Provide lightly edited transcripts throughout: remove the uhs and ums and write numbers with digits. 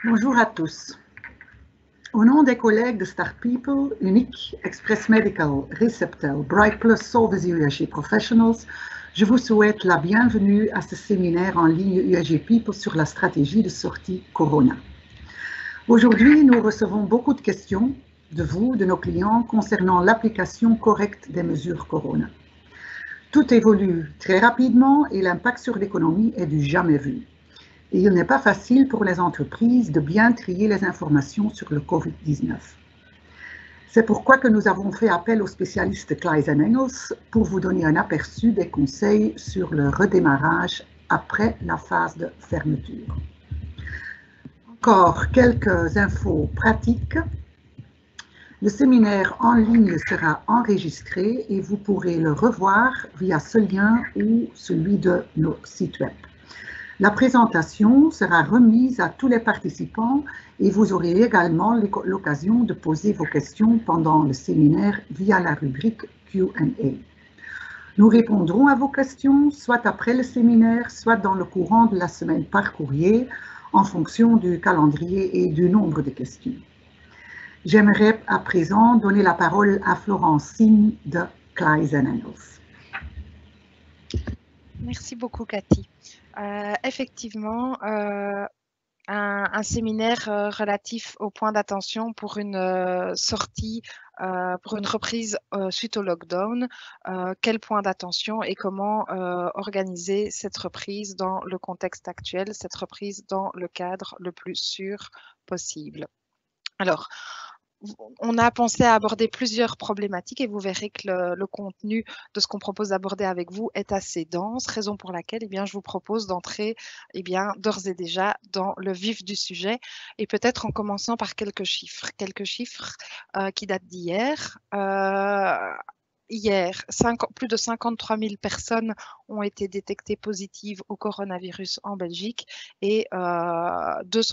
Bonjour à tous. Au nom des collègues de Star People, Unique, Express Medical, Receptel, Bright Plus, Solvay UAG Professionals, je vous souhaite la bienvenue à ce séminaire en ligne UAG People sur la stratégie de sortie Corona. Aujourd'hui, nous recevons beaucoup de questions de vous, de nos clients, concernant l'application correcte des mesures Corona. Tout évolue très rapidement et l'impact sur l'économie est du jamais vu. Et il n'est pas facile pour les entreprises de bien trier les informations sur le Covid-19. C'est pourquoi que nous avons fait appel au spécialiste Claes Engels pour vous donner un aperçu des conseils sur le redémarrage après la phase de fermeture. Encore quelques infos pratiques. Le séminaire en ligne sera enregistré et vous pourrez le revoir via ce lien ou celui de nos sites web. La présentation sera remise à tous les participants et vous aurez également l'occasion de poser vos questions pendant le séminaire via la rubrique Q&A. Nous répondrons à vos questions soit après le séminaire, soit dans le courant de la semaine par courrier, en fonction du calendrier et du nombre de questions. J'aimerais à présent donner la parole à Florentine de Claes Engels. Merci beaucoup, Cathy. Effectivement, un séminaire relatif au point d'attention pour une sortie, pour une reprise suite au lockdown. Quel point d'attention et comment organiser cette reprise dans le contexte actuel, cette reprise dans le cadre le plus sûr possible. Alors, on a pensé à aborder plusieurs problématiques et vous verrez que le contenu de ce qu'on propose d'aborder avec vous est assez dense, raison pour laquelle je vous propose d'entrer d'ores et déjà dans le vif du sujet et peut-être en commençant par quelques chiffres qui datent d'hier. Hier, plus de 53 000 personnes ont été détectées positives au coronavirus en Belgique et plus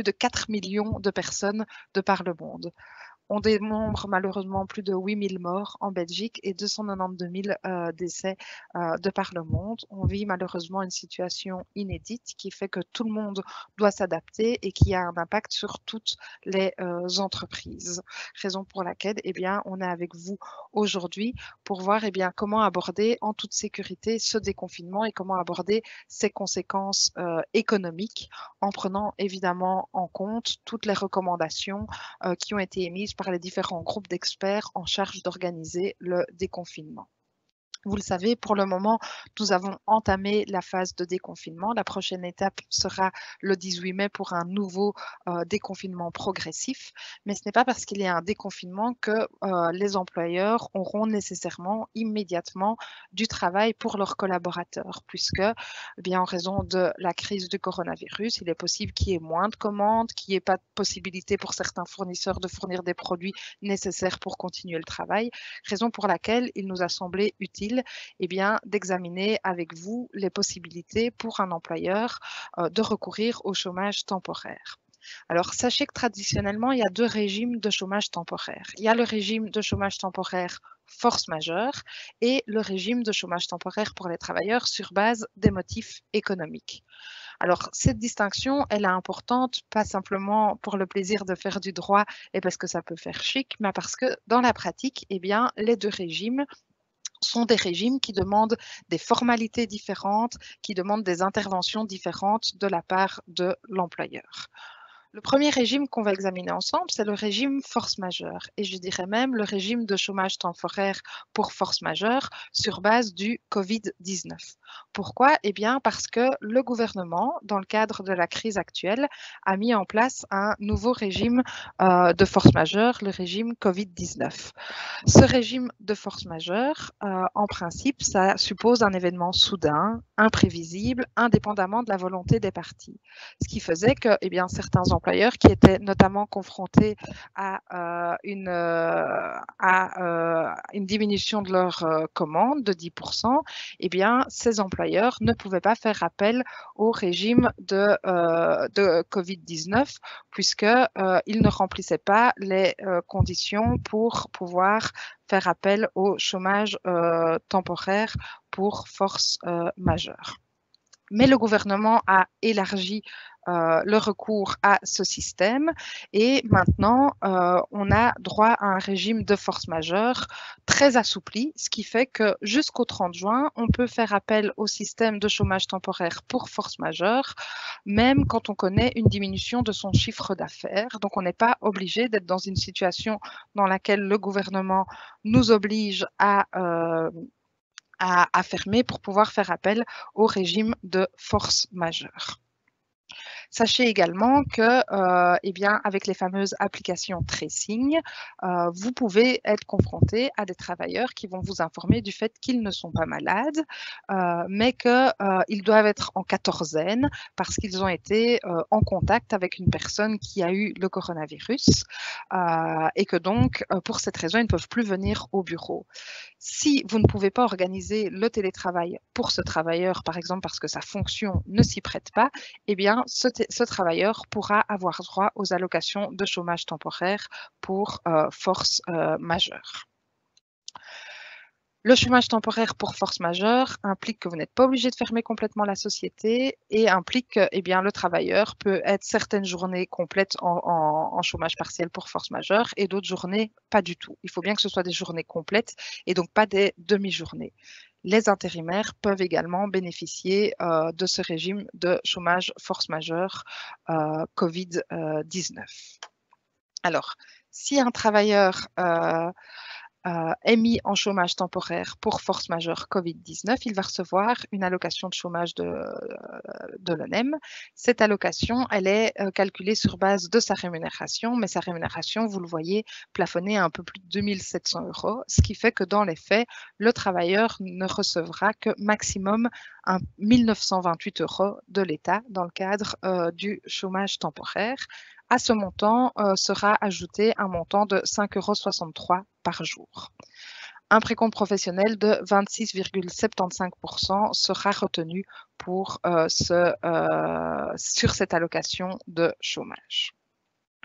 de 4 millions de personnes de par le monde. On dénombre malheureusement plus de 8 000 morts en Belgique et 292 000 décès de par le monde. On vit malheureusement une situation inédite qui fait que tout le monde doit s'adapter et qui a un impact sur toutes les entreprises. Raison pour laquelle on est avec vous aujourd'hui pour voir comment aborder en toute sécurité ce déconfinement et comment aborder ses conséquences économiques en prenant évidemment en compte toutes les recommandations qui ont été émises par les différents groupes d'experts en charge d'organiser le déconfinement. Vous le savez, pour le moment, nous avons entamé la phase de déconfinement. La prochaine étape sera le 18 mai pour un nouveau déconfinement progressif. Mais ce n'est pas parce qu'il y a un déconfinement que les employeurs auront nécessairement immédiatement du travail pour leurs collaborateurs, puisque, en raison de la crise du coronavirus, il est possible qu'il y ait moins de commandes, qu'il n'y ait pas de possibilité pour certains fournisseurs de fournir des produits nécessaires pour continuer le travail, raison pour laquelle il nous a semblé utile d'examiner avec vous les possibilités pour un employeur de recourir au chômage temporaire. Alors, sachez que traditionnellement, il y a deux régimes de chômage temporaire. Il y a le régime de chômage temporaire force majeure et le régime de chômage temporaire pour les travailleurs sur base des motifs économiques. Alors, cette distinction, elle est importante, pas simplement pour le plaisir de faire du droit et parce que ça peut faire chic, mais parce que dans la pratique, les deux régimes sont des régimes qui demandent des formalités différentes, qui demandent des interventions différentes de la part de l'employeur. Le premier régime qu'on va examiner ensemble, c'est le régime force majeure et je dirais même le régime de chômage temporaire pour force majeure sur base du Covid-19. Pourquoi? Parce que le gouvernement, dans le cadre de la crise actuelle, a mis en place un nouveau régime de force majeure, le régime Covid-19. Ce régime de force majeure, en principe, ça suppose un événement soudain, imprévisible, indépendamment de la volonté des parties. Ce qui faisait que certains employeurs qui étaient notamment confrontés à une diminution de leurs commandes de 10%, ces employeurs ne pouvaient pas faire appel au régime de Covid-19 puisqu'ils ne remplissaient pas les conditions pour pouvoir faire appel au chômage temporaire pour force majeure. Mais le gouvernement a élargi le recours à ce système et maintenant on a droit à un régime de force majeure très assoupli, ce qui fait que jusqu'au 30 juin, on peut faire appel au système de chômage temporaire pour force majeure, même quand on connaît une diminution de son chiffre d'affaires. Donc on n'est pas obligé d'être dans une situation dans laquelle le gouvernement nous oblige à fermer pour pouvoir faire appel au régime de force majeure. Sachez également que, avec les fameuses applications tracing, vous pouvez être confronté à des travailleurs qui vont vous informer du fait qu'ils ne sont pas malades, mais qu'ils doivent être en quatorzaine parce qu'ils ont été en contact avec une personne qui a eu le coronavirus et que donc, pour cette raison, ils ne peuvent plus venir au bureau. Si vous ne pouvez pas organiser le télétravail pour ce travailleur, par exemple parce que sa fonction ne s'y prête pas, eh bien, ce travailleur pourra avoir droit aux allocations de chômage temporaire pour force majeure. Le chômage temporaire pour force majeure implique que vous n'êtes pas obligé de fermer complètement la société et implique que le travailleur peut être certaines journées complètes en chômage partiel pour force majeure et d'autres journées pas du tout. Il faut bien que ce soit des journées complètes et donc pas des demi-journées. Les intérimaires peuvent également bénéficier de ce régime de chômage force majeure Covid-19. Alors, si un travailleur est mis en chômage temporaire pour force majeure Covid-19, il va recevoir une allocation de chômage de l'ONEM. Cette allocation, elle est calculée sur base de sa rémunération, mais sa rémunération, vous le voyez, plafonnée à un peu plus de 2 700 €, ce qui fait que dans les faits, le travailleur ne recevra que maximum 1 928 € de l'État dans le cadre du chômage temporaire. À ce montant sera ajouté un montant de 5,63 € par jour. Un précompte professionnel de 26,75% sera retenu pour, sur cette allocation de chômage.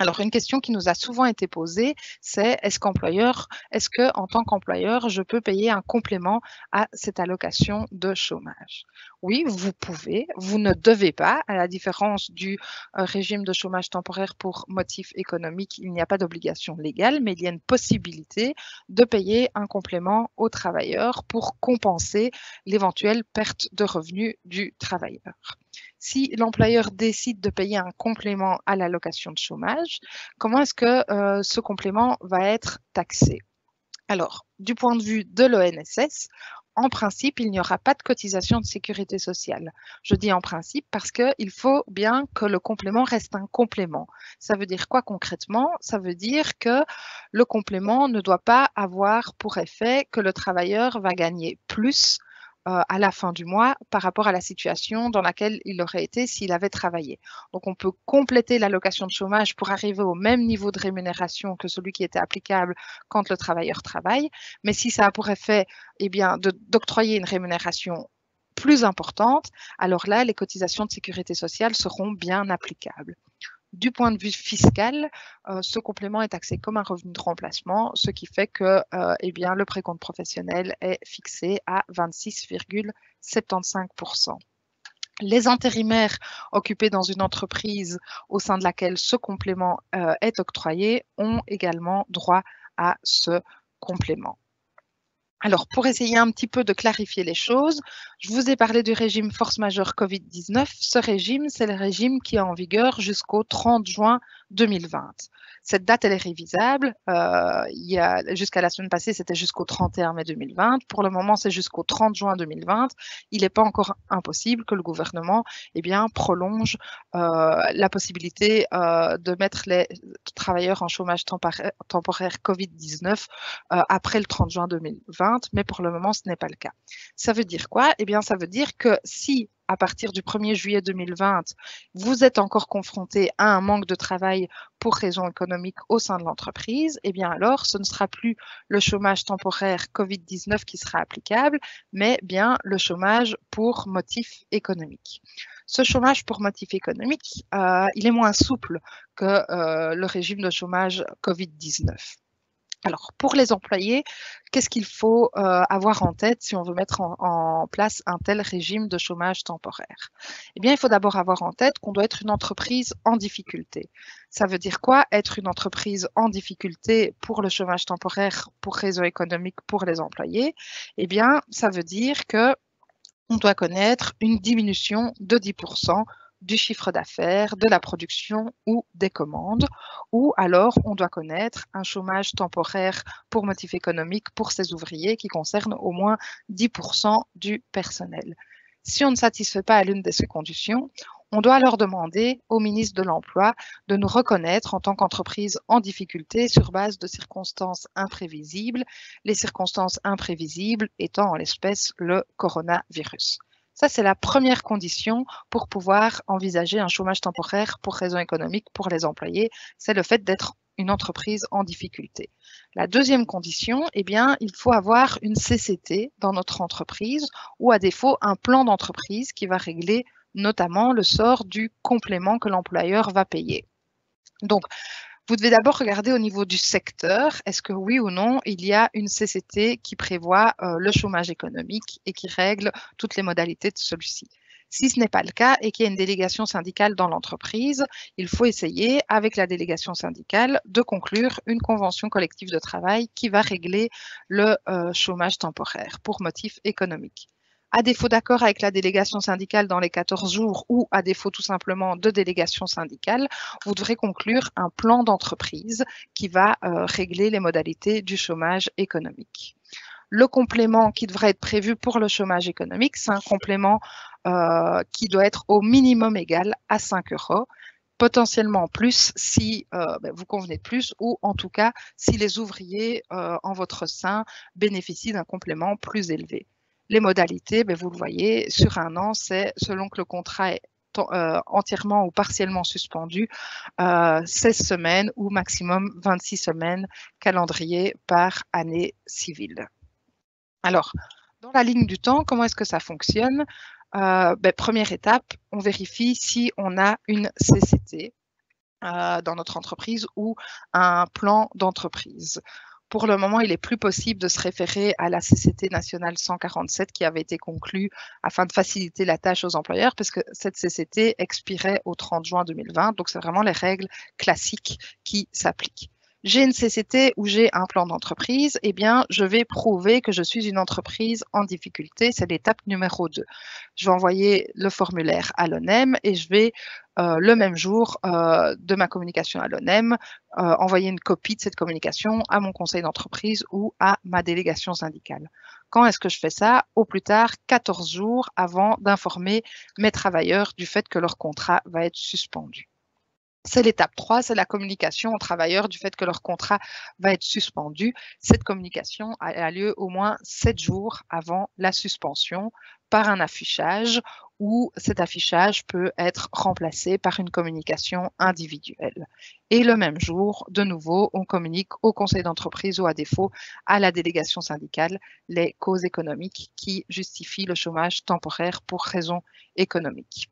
Alors, une question qui nous a souvent été posée, c'est est-ce que, en tant qu'employeur, je peux payer un complément à cette allocation de chômage? Oui, vous pouvez, vous ne devez pas, à la différence du régime de chômage temporaire pour motif économique, il n'y a pas d'obligation légale, mais il y a une possibilité de payer un complément au travailleur pour compenser l'éventuelle perte de revenus du travailleur. Si l'employeur décide de payer un complément à l'allocation de chômage, comment est-ce que ce complément va être taxé? Alors, du point de vue de l'ONSS, en principe, il n'y aura pas de cotisation de sécurité sociale. Je dis en principe parce qu'il faut bien que le complément reste un complément. Ça veut dire quoi concrètement? Ça veut dire que le complément ne doit pas avoir pour effet que le travailleur va gagner plus à la fin du mois par rapport à la situation dans laquelle il aurait été s'il avait travaillé. Donc, on peut compléter l'allocation de chômage pour arriver au même niveau de rémunération que celui qui était applicable quand le travailleur travaille. Mais si ça a pour effet d'octroyer une rémunération plus importante, alors là, les cotisations de sécurité sociale seront bien applicables. Du point de vue fiscal, ce complément est taxé comme un revenu de remplacement, ce qui fait que le précompte professionnel est fixé à 26,75%. Les intérimaires occupés dans une entreprise au sein de laquelle ce complément est octroyé ont également droit à ce complément. Alors, pour essayer un petit peu de clarifier les choses, je vous ai parlé du régime force majeure Covid-19. Ce régime, c'est le régime qui est en vigueur jusqu'au 30 juin 2020. Cette date, elle est révisable. Jusqu'à la semaine passée, c'était jusqu'au 31 mai 2020. Pour le moment, c'est jusqu'au 30 juin 2020. Il n'est pas encore impossible que le gouvernement prolonge la possibilité de mettre les travailleurs en chômage temporaire Covid-19 après le 30 juin 2020. Mais pour le moment, ce n'est pas le cas. Ça veut dire quoi? Ça veut dire que si, à partir du 1er juillet 2020, vous êtes encore confronté à un manque de travail pour raison économique au sein de l'entreprise, alors ce ne sera plus le chômage temporaire Covid-19 qui sera applicable, mais bien le chômage pour motif économique. Ce chômage pour motif économique, il est moins souple que le régime de chômage Covid-19. Alors, pour les employés, qu'est-ce qu'il faut avoir en tête si on veut mettre en place un tel régime de chômage temporaire? Eh bien, il faut d'abord avoir en tête qu'on doit être une entreprise en difficulté. Ça veut dire quoi, être une entreprise en difficulté pour le chômage temporaire, pour raison économique, pour les employés? Eh bien, ça veut dire que on doit connaître une diminution de 10% du chiffre d'affaires, de la production ou des commandes, ou alors on doit connaître un chômage temporaire pour motif économique pour ces ouvriers qui concerne au moins 10% du personnel. Si on ne satisfait pas à l'une de ces conditions, on doit alors demander au ministre de l'Emploi de nous reconnaître en tant qu'entreprise en difficulté sur base de circonstances imprévisibles, les circonstances imprévisibles étant en l'espèce le coronavirus. Ça, c'est la première condition pour pouvoir envisager un chômage temporaire pour raison économique pour les employés, c'est le fait d'être une entreprise en difficulté. La deuxième condition, eh bien, il faut avoir une CCT dans notre entreprise ou à défaut un plan d'entreprise qui va régler notamment le sort du complément que l'employeur va payer. Donc, vous devez d'abord regarder au niveau du secteur, est-ce que oui ou non, il y a une CCT qui prévoit le chômage économique et qui règle toutes les modalités de celui-ci. Si ce n'est pas le cas et qu'il y a une délégation syndicale dans l'entreprise, il faut essayer, avec la délégation syndicale, de conclure une convention collective de travail qui va régler le chômage temporaire pour motif économique. À défaut d'accord avec la délégation syndicale dans les 14 jours ou à défaut tout simplement de délégation syndicale, vous devrez conclure un plan d'entreprise qui va régler les modalités du chômage économique. Le complément qui devrait être prévu pour le chômage économique, c'est un complément qui doit être au minimum égal à 5 €, potentiellement plus si vous convenez de plus ou en tout cas si les ouvriers en votre sein bénéficient d'un complément plus élevé. Les modalités, vous le voyez, sur un an, c'est selon que le contrat est entièrement ou partiellement suspendu, 16 semaines ou maximum 26 semaines calendrier par année civile. Alors, dans la ligne du temps, comment est-ce que ça fonctionne? Première étape, on vérifie si on a une CCT dans notre entreprise ou un plan d'entreprise. Pour le moment, il est plus possible de se référer à la CCT nationale 147 qui avait été conclue afin de faciliter la tâche aux employeurs parce que cette CCT expirait au 30 juin 2020. Donc, c'est vraiment les règles classiques qui s'appliquent. J'ai une CCT ou j'ai un plan d'entreprise, eh bien, je vais prouver que je suis une entreprise en difficulté. C'est l'étape numéro 2. Je vais envoyer le formulaire à l'ONEM et je vais, le même jour de ma communication à l'ONEM, envoyer une copie de cette communication à mon conseil d'entreprise ou à ma délégation syndicale. Quand est-ce que je fais ça? Au plus tard, 14 jours avant d'informer mes travailleurs du fait que leur contrat va être suspendu. C'est l'étape 3, c'est la communication aux travailleurs du fait que leur contrat va être suspendu. Cette communication a lieu au moins 7 jours avant la suspension par un affichage où cet affichage peut être remplacé par une communication individuelle. Et le même jour, de nouveau, on communique au conseil d'entreprise ou à défaut à la délégation syndicale les causes économiques qui justifient le chômage temporaire pour raison économique.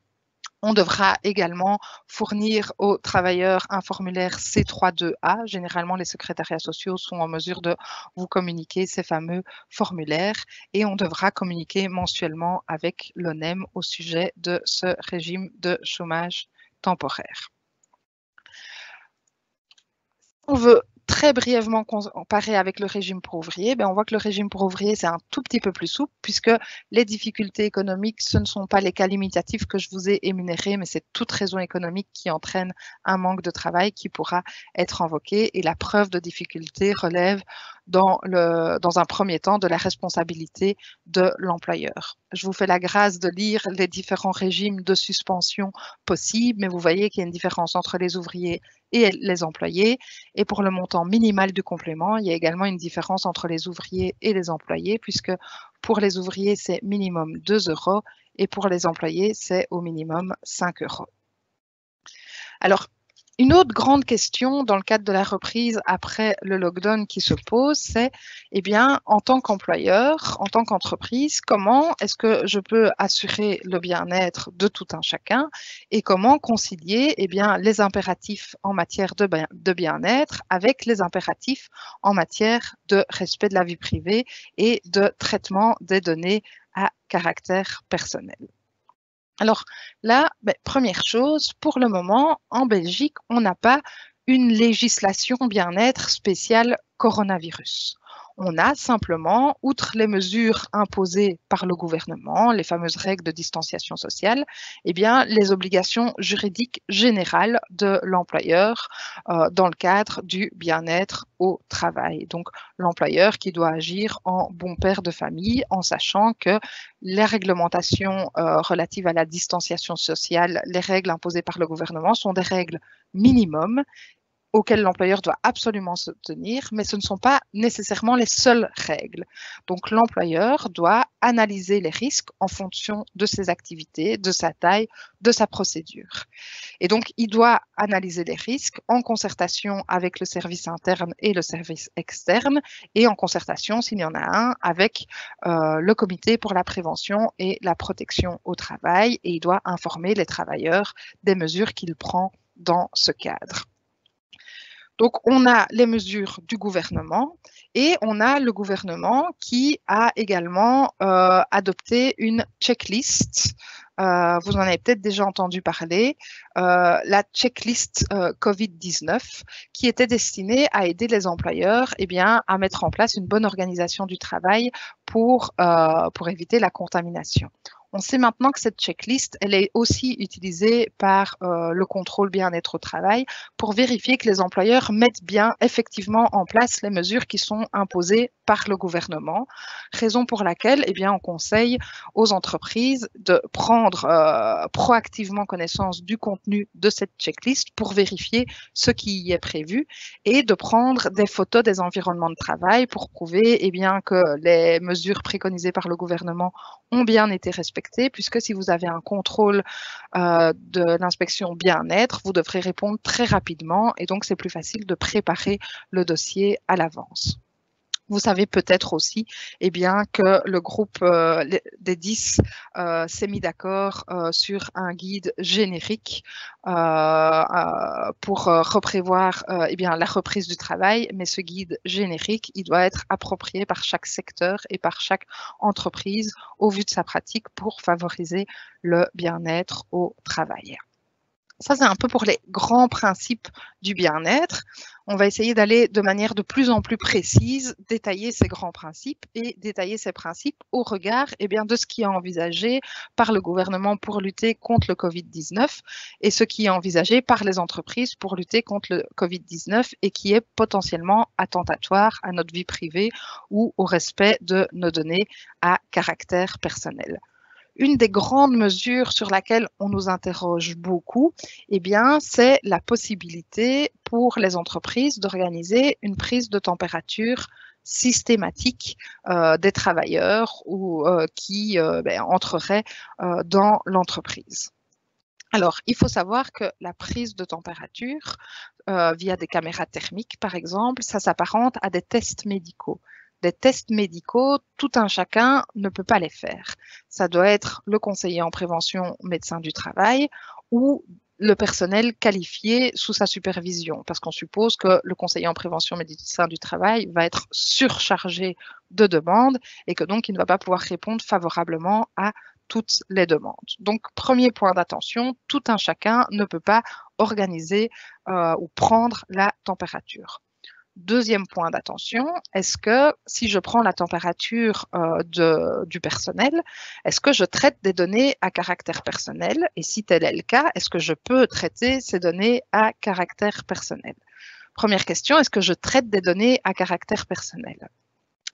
On devra également fournir aux travailleurs un formulaire C32A. Généralement, les secrétariats sociaux sont en mesure de vous communiquer ces fameux formulaires et on devra communiquer mensuellement avec l'ONEM au sujet de ce régime de chômage temporaire. On veut très brièvement comparer avec le régime pour ouvriers, on voit que le régime pour ouvriers, c'est un tout petit peu plus souple puisque les difficultés économiques, ce ne sont pas les cas limitatifs que je vous ai énumérés, mais c'est toute raison économique qui entraîne un manque de travail qui pourra être invoqué et la preuve de difficulté relève dans un premier temps de la responsabilité de l'employeur. Je vous fais la grâce de lire les différents régimes de suspension possibles, mais vous voyez qu'il y a une différence entre les ouvriers et les employés. Et pour le montant minimal du complément, il y a également une différence entre les ouvriers et les employés, puisque pour les ouvriers, c'est minimum 2 € et pour les employés, c'est au minimum 5 €. Alors, Une autre grande question dans le cadre de la reprise après le lockdown qui se pose, c'est, eh bien, en tant qu'employeur, en tant qu'entreprise, comment est-ce que je peux assurer le bien-être de tout un chacun et comment concilier, eh bien, les impératifs en matière de bien-être avec les impératifs en matière de respect de la vie privée et de traitement des données à caractère personnel. Alors là, première chose, pour le moment, en Belgique, on n'a pas une législation bien-être spéciale coronavirus. On a simplement, outre les mesures imposées par le gouvernement, les fameuses règles de distanciation sociale, eh bien, les obligations juridiques générales de l'employeur dans le cadre du bien-être au travail. Donc, l'employeur qui doit agir en bon père de famille en sachant que les réglementations relatives à la distanciation sociale, les règles imposées par le gouvernement sont des règles minimum auxquelles l'employeur doit absolument se tenir, mais ce ne sont pas nécessairement les seules règles. Donc l'employeur doit analyser les risques en fonction de ses activités, de sa taille, de sa procédure. Et donc il doit analyser les risques en concertation avec le service interne et le service externe et en concertation, s'il y en a un, avec le comité pour la prévention et la protection au travail, et il doit informer les travailleurs des mesures qu'il prend dans ce cadre. Donc, on a les mesures du gouvernement et on a le gouvernement qui a également adopté une checklist. Vous en avez peut-être déjà entendu parler, la checklist COVID-19 qui était destinée à aider les employeurs à mettre en place une bonne organisation du travail pour éviter la contamination. On sait maintenant que cette checklist, elle est aussi utilisée par le contrôle bien-être au travail pour vérifier que les employeurs mettent bien effectivement en place les mesures qui sont imposées par le gouvernement, raison pour laquelle on conseille aux entreprises de prendre proactivement connaissance du contenu de cette checklist pour vérifier ce qui y est prévu et de prendre des photos des environnements de travail pour prouver que les mesures préconisées par le gouvernement ont bien été respectées, puisque si vous avez un contrôle de l'inspection bien-être, vous devrez répondre très rapidement et donc c'est plus facile de préparer le dossier à l'avance. Vous savez peut-être aussi que le groupe des 10 s'est mis d'accord sur un guide générique pour reprévoir la reprise du travail, mais ce guide générique, il doit être approprié par chaque secteur et par chaque entreprise au vu de sa pratique pour favoriser le bien-être au travail. Ça, c'est un peu pour les grands principes du bien-être. On va essayer d'aller de manière de plus en plus précise, détailler ces grands principes et détailler ces principes au regard de ce qui est envisagé par le gouvernement pour lutter contre le Covid-19 et ce qui est envisagé par les entreprises pour lutter contre le Covid-19 et qui est potentiellement attentatoire à notre vie privée ou au respect de nos données à caractère personnel. Une des grandes mesures sur laquelle on nous interroge beaucoup, c'est la possibilité pour les entreprises d'organiser une prise de température systématique des travailleurs ou qui entreraient dans l'entreprise. Alors, il faut savoir que la prise de température via des caméras thermiques, par exemple, ça s'apparente à des tests médicaux. Des tests médicaux, tout un chacun ne peut pas les faire. Ça doit être le conseiller en prévention médecin du travail ou le personnel qualifié sous sa supervision, parce qu'on suppose que le conseiller en prévention médecin du travail va être surchargé de demandes et que donc il ne va pas pouvoir répondre favorablement à toutes les demandes. Donc, premier point d'attention, tout un chacun ne peut pas organiser ou prendre la température. Deuxième point d'attention, est-ce que si je prends la température du personnel, est-ce que je traite des données à caractère personnel? Et si tel est le cas, est-ce que je peux traiter ces données à caractère personnel? Première question, est-ce que je traite des données à caractère personnel?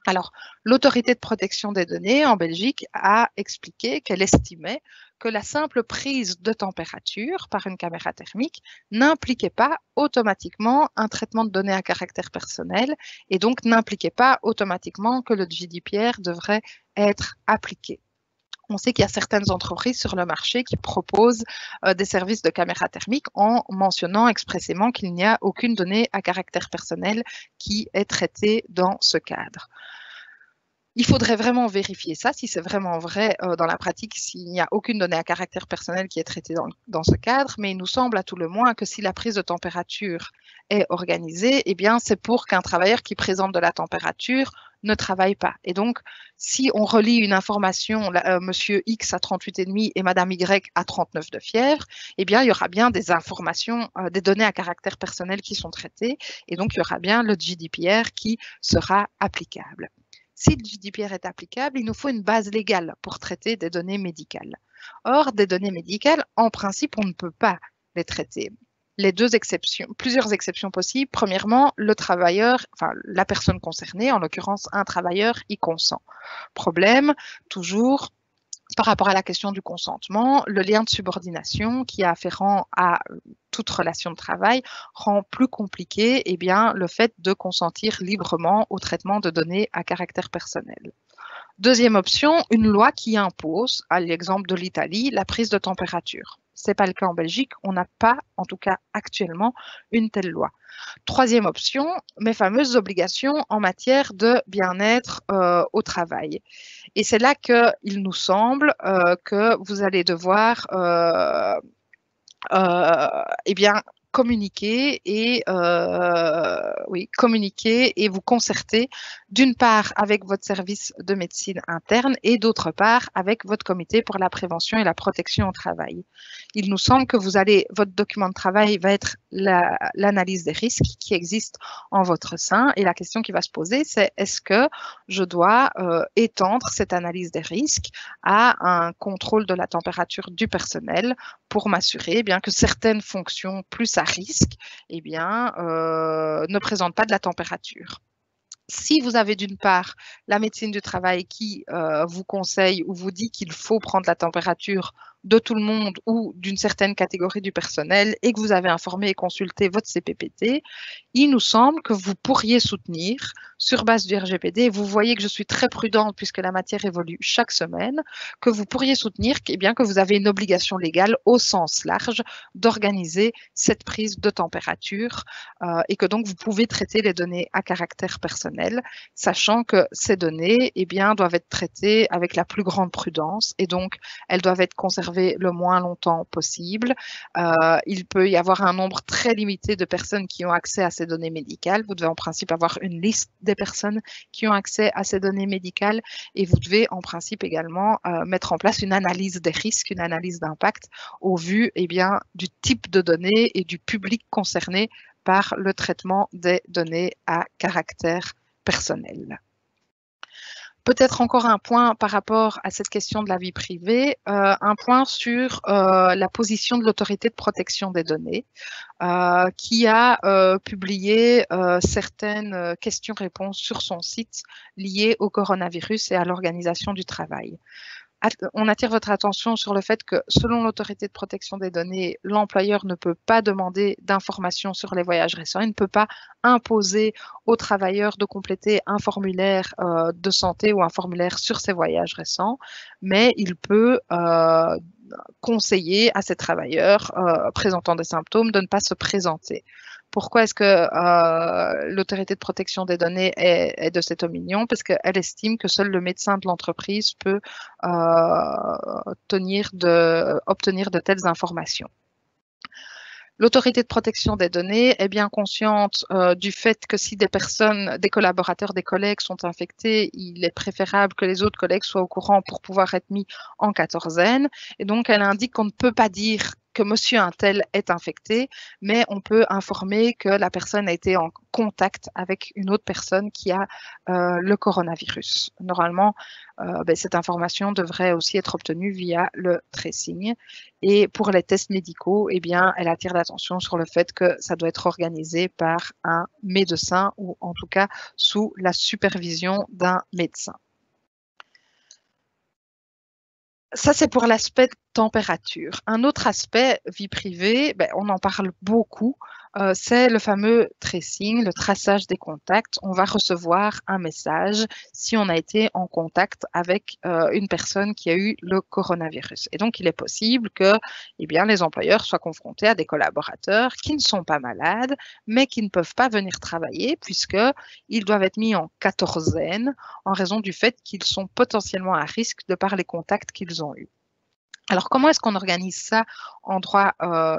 Alors, l'autorité de protection des données en Belgique a expliqué qu'elle estimait que la simple prise de température par une caméra thermique n'impliquait pas automatiquement un traitement de données à caractère personnel et donc n'impliquait pas automatiquement que le GDPR devrait être appliqué. On sait qu'il y a certaines entreprises sur le marché qui proposent des services de caméra thermique en mentionnant expressément qu'il n'y a aucune donnée à caractère personnel qui est traitée dans ce cadre. Il faudrait vraiment vérifier ça, si c'est vraiment vrai dans la pratique, s'il n'y a aucune donnée à caractère personnel qui est traitée dans ce cadre, mais il nous semble à tout le moins que si la prise de température est organisée, eh bien, c'est pour qu'un travailleur qui présente de la température ne travaille pas. Et donc, si on relie une information, Monsieur X à 38,5 et Madame Y à 39 de fièvre, eh bien, il y aura bien des informations, des données à caractère personnel qui sont traitées, et donc il y aura bien le GDPR qui sera applicable. Si le GDPR est applicable, il nous faut une base légale pour traiter des données médicales. Or, des données médicales, en principe, on ne peut pas les traiter. Plusieurs exceptions possibles. Premièrement, le travailleur, enfin la personne concernée, en l'occurrence un travailleur, y consent. Problème, toujours, par rapport à la question du consentement, le lien de subordination qui est afférent à toute relation de travail rend plus compliqué le fait de consentir librement au traitement de données à caractère personnel. Deuxième option, une loi qui impose, à l'exemple de l'Italie, la prise de température. Ce n'est pas le cas en Belgique, on n'a pas, en tout cas actuellement, une telle loi. Troisième option, mes fameuses obligations en matière de bien-être au travail. Et c'est là qu'il nous semble que vous allez devoir communiquer et vous concerter d'une part avec votre service de médecine interne et d'autre part avec votre comité pour la prévention et la protection au travail. Il nous semble que votre document de travail va être l'analyse des risques qui existent en votre sein et la question qui va se poser, c'est est-ce que je dois étendre cette analyse des risques à un contrôle de la température du personnel pour m'assurer que certaines fonctions plus à risque ne présentent pas de la température. Si vous avez d'une part la médecine du travail qui vous conseille ou vous dit qu'il faut prendre la température de tout le monde ou d'une certaine catégorie du personnel et que vous avez informé et consulté votre CPPT, il nous semble que vous pourriez soutenir sur base du RGPD, et vous voyez que je suis très prudente puisque la matière évolue chaque semaine, que vous pourriez soutenir que vous avez une obligation légale au sens large d'organiser cette prise de température et que donc vous pouvez traiter les données à caractère personnel, sachant que ces données doivent être traitées avec la plus grande prudence et donc elles doivent être conservées le moins longtemps possible. Il peut y avoir un nombre très limité de personnes qui ont accès à ces données médicales. Vous devez en principe avoir une liste des personnes qui ont accès à ces données médicales et vous devez en principe également mettre en place une analyse des risques, une analyse d'impact au vu du type de données et du public concerné par le traitement des données à caractère personnel. Peut-être encore un point par rapport à cette question de la vie privée, un point sur la position de l'autorité de protection des données qui a publié certaines questions-réponses sur son site liées au coronavirus et à l'organisation du travail. On attire votre attention sur le fait que, selon l'autorité de protection des données, l'employeur ne peut pas demander d'informations sur les voyages récents. Il ne peut pas imposer aux travailleurs de compléter un formulaire de santé ou un formulaire sur ces voyages récents, mais il peut conseiller à ces travailleurs présentant des symptômes de ne pas se présenter. Pourquoi est-ce que l'autorité de protection des données est de cette opinion? Parce qu'elle estime que seul le médecin de l'entreprise peut obtenir de telles informations. L'autorité de protection des données est bien consciente du fait que si des collaborateurs, des collègues sont infectés, il est préférable que les autres collègues soient au courant pour pouvoir être mis en quatorzaine. Et donc, elle indique qu'on ne peut pas dire que monsieur un tel est infecté, mais on peut informer que la personne a été en contact avec une autre personne qui a le coronavirus. Normalement, cette information devrait aussi être obtenue via le tracing. Et pour les tests médicaux, elle attire l'attention sur le fait que ça doit être organisé par un médecin ou en tout cas sous la supervision d'un médecin. Ça, c'est pour l'aspect température. Un autre aspect, vie privée, on en parle beaucoup c'est le fameux tracing, le traçage des contacts. On va recevoir un message si on a été en contact avec une personne qui a eu le coronavirus. Et donc, il est possible que les employeurs soient confrontés à des collaborateurs qui ne sont pas malades, mais qui ne peuvent pas venir travailler puisqu'ils doivent être mis en quatorzaine en raison du fait qu'ils sont potentiellement à risque de par les contacts qu'ils ont eus. Alors, comment est-ce qu'on organise ça en droit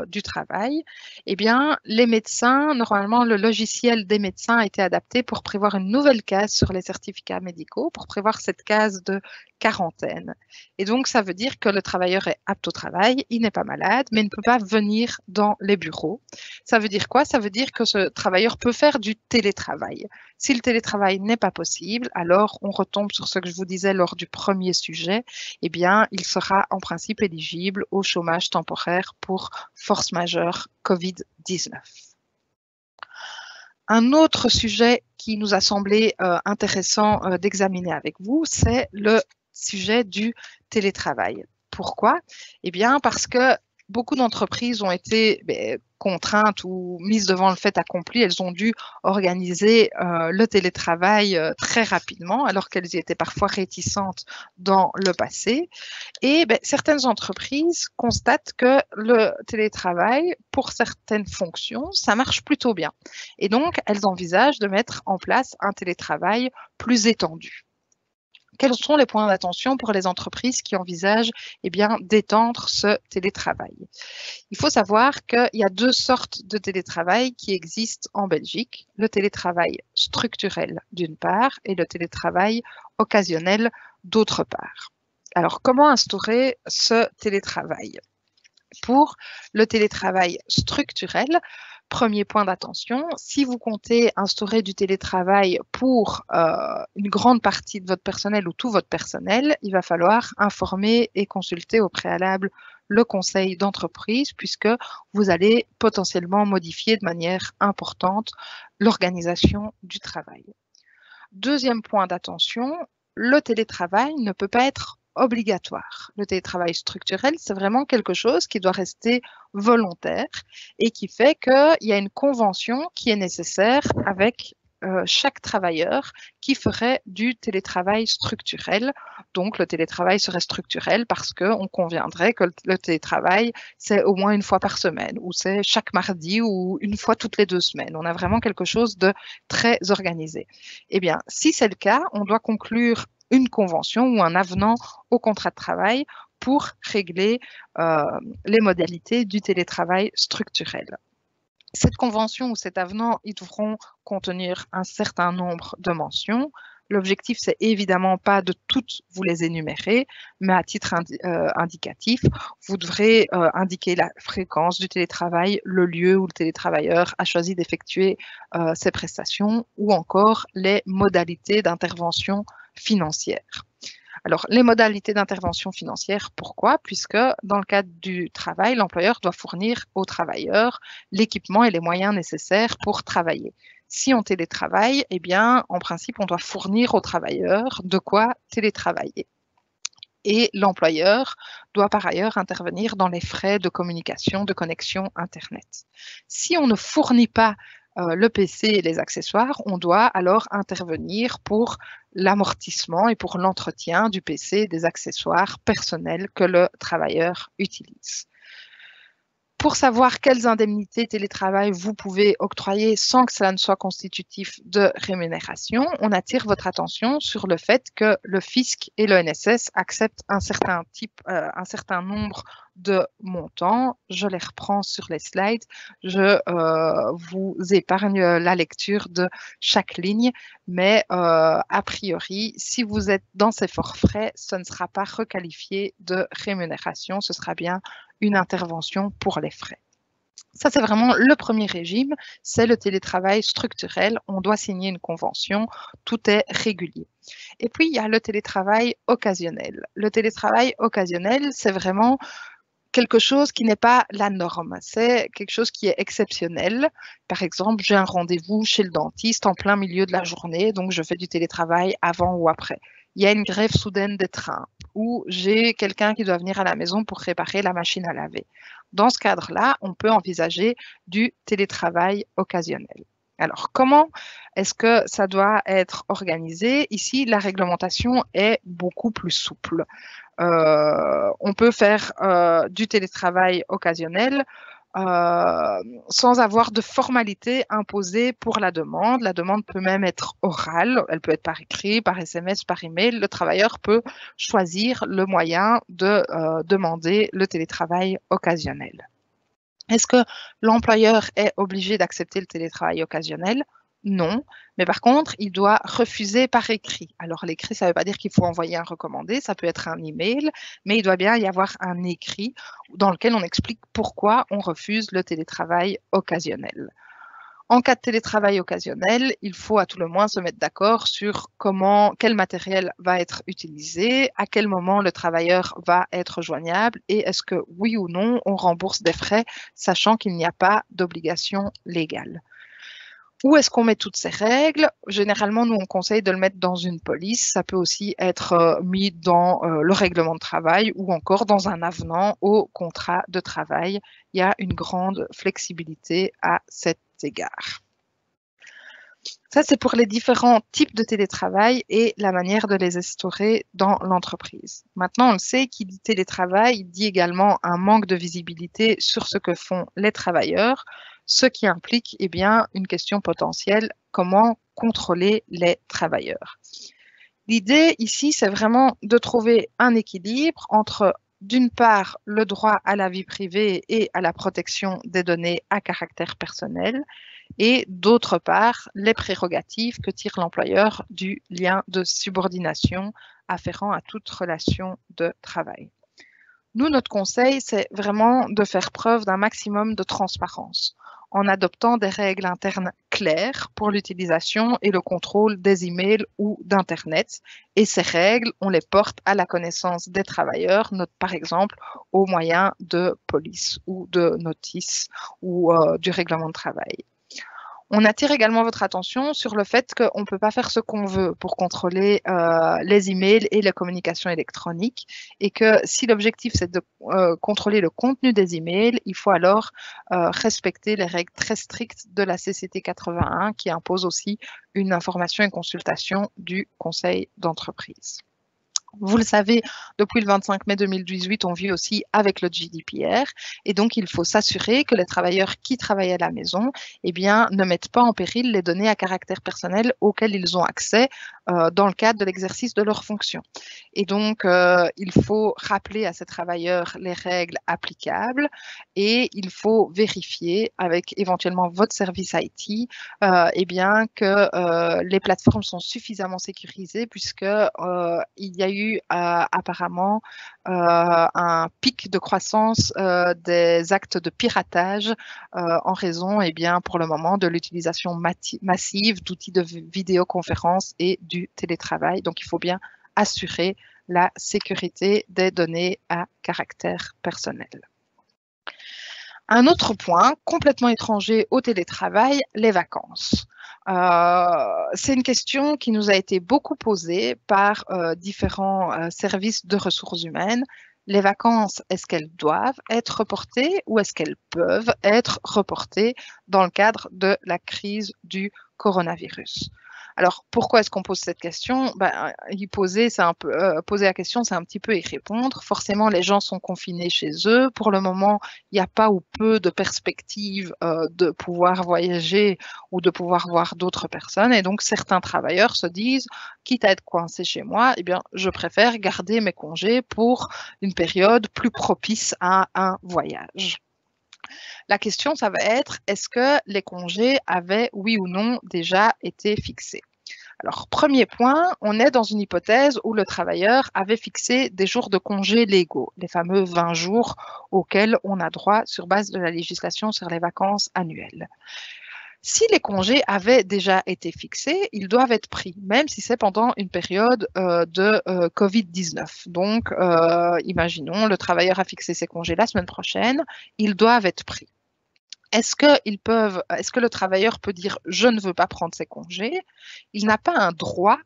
du travail? Eh bien, les médecins, normalement, le logiciel des médecins a été adapté pour prévoir une nouvelle case sur les certificats médicaux, pour prévoir cette case de quarantaine. Et donc, ça veut dire que le travailleur est apte au travail, il n'est pas malade, mais ne peut pas venir dans les bureaux. Ça veut dire quoi? Ça veut dire que ce travailleur peut faire du télétravail. Si le télétravail n'est pas possible, alors on retombe sur ce que je vous disais lors du premier sujet, eh bien, il sera en principe éligible au chômage temporaire pour force majeure COVID-19. Un autre sujet qui nous a semblé intéressant d'examiner avec vous, c'est le sujet du télétravail. Pourquoi? Eh bien, parce que beaucoup d'entreprises ont été contraintes ou mises devant le fait accompli. Elles ont dû organiser le télétravail très rapidement, alors qu'elles y étaient parfois réticentes dans le passé. Et certaines entreprises constatent que le télétravail, pour certaines fonctions, ça marche plutôt bien. Et donc, elles envisagent de mettre en place un télétravail plus étendu. Quels sont les points d'attention pour les entreprises qui envisagent d'étendre ce télétravail? Il faut savoir qu'il y a deux sortes de télétravail qui existent en Belgique. Le télétravail structurel d'une part et le télétravail occasionnel d'autre part. Alors, comment instaurer ce télétravail? Pour le télétravail structurel, premier point d'attention, si vous comptez instaurer du télétravail pour une grande partie de votre personnel ou tout votre personnel, il va falloir informer et consulter au préalable le conseil d'entreprise puisque vous allez potentiellement modifier de manière importante l'organisation du travail. Deuxième point d'attention, le télétravail ne peut pas être obligatoire. Le télétravail structurel, c'est vraiment quelque chose qui doit rester volontaire et qui fait qu'il y a une convention qui est nécessaire avec chaque travailleur qui ferait du télétravail structurel. Donc, le télétravail serait structurel parce qu'on conviendrait que le télétravail, c'est au moins une fois par semaine ou c'est chaque mardi ou une fois toutes les 2 semaines. On a vraiment quelque chose de très organisé. Eh bien, si c'est le cas, on doit conclure une convention ou un avenant au contrat de travail pour régler les modalités du télétravail structurel. Cette convention ou cet avenant, ils devront contenir un certain nombre de mentions. L'objectif, c'est évidemment pas de toutes vous les énumérer, mais à titre indicatif, vous devrez indiquer la fréquence du télétravail, le lieu où le télétravailleur a choisi d'effectuer ses prestations ou encore les modalités d'intervention financière. Alors, les modalités d'intervention financière, pourquoi? Puisque dans le cadre du travail, l'employeur doit fournir aux travailleurs l'équipement et les moyens nécessaires pour travailler. Si on télétravaille, eh bien, en principe, on doit fournir aux travailleurs de quoi télétravailler. Et l'employeur doit par ailleurs intervenir dans les frais de communication, de connexion Internet. Si on ne fournit pas le PC et les accessoires, on doit alors intervenir pour l'amortissement et pour l'entretien du PC et des accessoires personnels que le travailleur utilise. Pour savoir quelles indemnités télétravail vous pouvez octroyer sans que cela ne soit constitutif de rémunération, on attire votre attention sur le fait que le fisc et l'ONSS acceptent un certain nombre de montants. Je les reprends sur les slides. Je vous épargne la lecture de chaque ligne, mais a priori, si vous êtes dans ces forfaits, ce ne sera pas requalifié de rémunération, ce sera bien une intervention pour les frais. Ça, c'est vraiment le premier régime, c'est le télétravail structurel. On doit signer une convention, tout est régulier. Et puis, il y a le télétravail occasionnel. Le télétravail occasionnel, c'est vraiment quelque chose qui n'est pas la norme, c'est quelque chose qui est exceptionnel. Par exemple, j'ai un rendez-vous chez le dentiste en plein milieu de la journée, donc je fais du télétravail avant ou après. Il y a une grève soudaine des trains. ou j'ai quelqu'un qui doit venir à la maison pour réparer la machine à laver. Dans ce cadre-là, on peut envisager du télétravail occasionnel. Alors, comment est-ce que ça doit être organisé? Ici, la réglementation est beaucoup plus souple. On peut faire du télétravail occasionnel sans avoir de formalité imposée pour la demande. La demande peut même être orale, elle peut être par écrit, par SMS, par email. Le travailleur peut choisir le moyen de demander le télétravail occasionnel. Est-ce que l'employeur est obligé d'accepter le télétravail occasionnel? Non, mais par contre, il doit refuser par écrit. Alors, l'écrit, ça ne veut pas dire qu'il faut envoyer un recommandé, ça peut être un email, mais il doit bien y avoir un écrit dans lequel on explique pourquoi on refuse le télétravail occasionnel. En cas de télétravail occasionnel, il faut à tout le moins se mettre d'accord sur quel matériel va être utilisé, à quel moment le travailleur va être joignable et est-ce que oui ou non on rembourse des frais, sachant qu'il n'y a pas d'obligation légale. Où est-ce qu'on met toutes ces règles? Généralement, nous, on conseille de le mettre dans une police. Ça peut aussi être mis dans le règlement de travail ou encore dans un avenant au contrat de travail. Il y a une grande flexibilité à cet égard. Ça, c'est pour les différents types de télétravail et la manière de les instaurer dans l'entreprise. Maintenant, on le sait, qui dit télétravail dit également un manque de visibilité sur ce que font les travailleurs, ce qui implique une question potentielle, comment contrôler les travailleurs. L'idée ici, c'est vraiment de trouver un équilibre entre, d'une part, le droit à la vie privée et à la protection des données à caractère personnel, et d'autre part, les prérogatives que tire l'employeur du lien de subordination afférent à toute relation de travail. Nous, notre conseil, c'est vraiment de faire preuve d'un maximum de transparence en adoptant des règles internes claires pour l'utilisation et le contrôle des emails ou d'Internet. Et ces règles, on les porte à la connaissance des travailleurs, par exemple au moyen de police ou de notice ou du règlement de travail. On attire également votre attention sur le fait qu'on ne peut pas faire ce qu'on veut pour contrôler les emails et les communications électroniques et que si l'objectif c'est de contrôler le contenu des emails, il faut alors respecter les règles très strictes de la CCT 81 qui impose aussi une information et consultation du conseil d'entreprise. Vous le savez, depuis le 25 mai 2018, on vit aussi avec le GDPR et donc il faut s'assurer que les travailleurs qui travaillent à la maison ne mettent pas en péril les données à caractère personnel auxquelles ils ont accès dans le cadre de l'exercice de leurs fonctions. Et donc, il faut rappeler à ces travailleurs les règles applicables et il faut vérifier avec éventuellement votre service IT que les plateformes sont suffisamment sécurisées puisque il y a eu apparemment un pic de croissance des actes de piratage en raison, pour le moment, de l'utilisation massive d'outils de vidéoconférence et du télétravail. Donc, il faut bien assurer la sécurité des données à caractère personnel. Un autre point complètement étranger au télétravail, les vacances. C'est une question qui nous a été beaucoup posée par différents services de ressources humaines. Les vacances, est-ce qu'elles doivent être reportées ou est-ce qu'elles peuvent être reportées dans le cadre de la crise du coronavirus? Alors, pourquoi est-ce qu'on pose cette question? Poser la question, c'est un petit peu y répondre. Forcément, les gens sont confinés chez eux. Pour le moment, il n'y a pas ou peu de perspectives de pouvoir voyager ou de pouvoir voir d'autres personnes. Et donc, certains travailleurs se disent, quitte à être coincé chez moi, je préfère garder mes congés pour une période plus propice à un voyage. La question, ça va être, est-ce que les congés avaient, oui ou non, déjà été fixés? Alors, premier point, on est dans une hypothèse où le travailleur avait fixé des jours de congés légaux, les fameux 20 jours auxquels on a droit sur base de la législation sur les vacances annuelles. Si les congés avaient déjà été fixés, ils doivent être pris, même si c'est pendant une période de Covid-19. Donc, imaginons, le travailleur a fixé ses congés la semaine prochaine, ils doivent être pris. Est-ce que le travailleur peut dire « je ne veux pas prendre ses congés » Il n'a pas un droit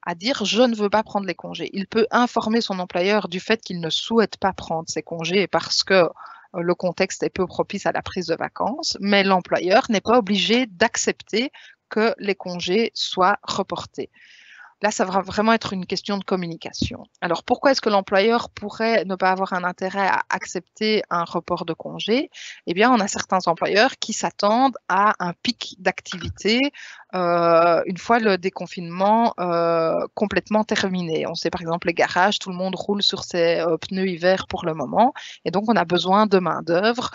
à dire « je ne veux pas prendre les congés ». Il peut informer son employeur du fait qu'il ne souhaite pas prendre ses congés parce que le contexte est peu propice à la prise de vacances, mais l'employeur n'est pas obligé d'accepter que les congés soient reportés. Là, ça va vraiment être une question de communication. Alors, pourquoi est-ce que l'employeur pourrait ne pas avoir un intérêt à accepter un report de congé? Eh bien, on a certains employeurs qui s'attendent à un pic d'activité une fois le déconfinement complètement terminé. On sait par exemple les garages, tout le monde roule sur ses pneus hiver pour le moment, et donc on a besoin de main-d'œuvre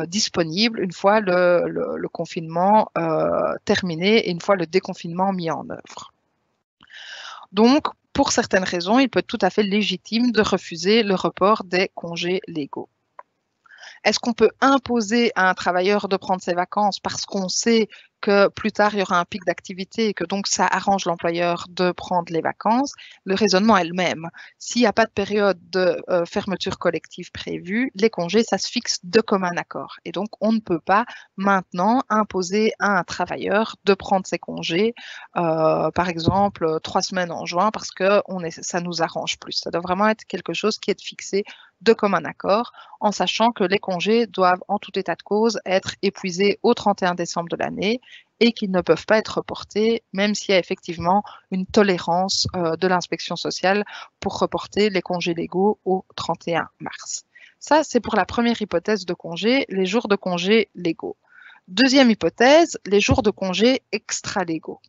disponible une fois le confinement terminé et une fois le déconfinement mis en œuvre. Donc, pour certaines raisons, il peut être tout à fait légitime de refuser le report des congés légaux. Est-ce qu'on peut imposer à un travailleur de prendre ses vacances parce qu'on sait que plus tard, il y aura un pic d'activité et que donc ça arrange l'employeur de prendre les vacances? Le raisonnement est le même. S'il n'y a pas de période de fermeture collective prévue, les congés, ça se fixe de commun accord. Et donc, on ne peut pas maintenant imposer à un travailleur de prendre ses congés, par exemple, 3 semaines en juin parce que ça nous arrange plus. Ça doit vraiment être quelque chose qui est fixé de commun accord, en sachant que les congés doivent, en tout état de cause, être épuisés au 31 décembre de l'année et qu'ils ne peuvent pas être reportés, même s'il y a effectivement une tolérance de l'inspection sociale pour reporter les congés légaux au 31 mars. Ça, c'est pour la première hypothèse de congé, les jours de congés légaux. Deuxième hypothèse, les jours de congés extra-légaux.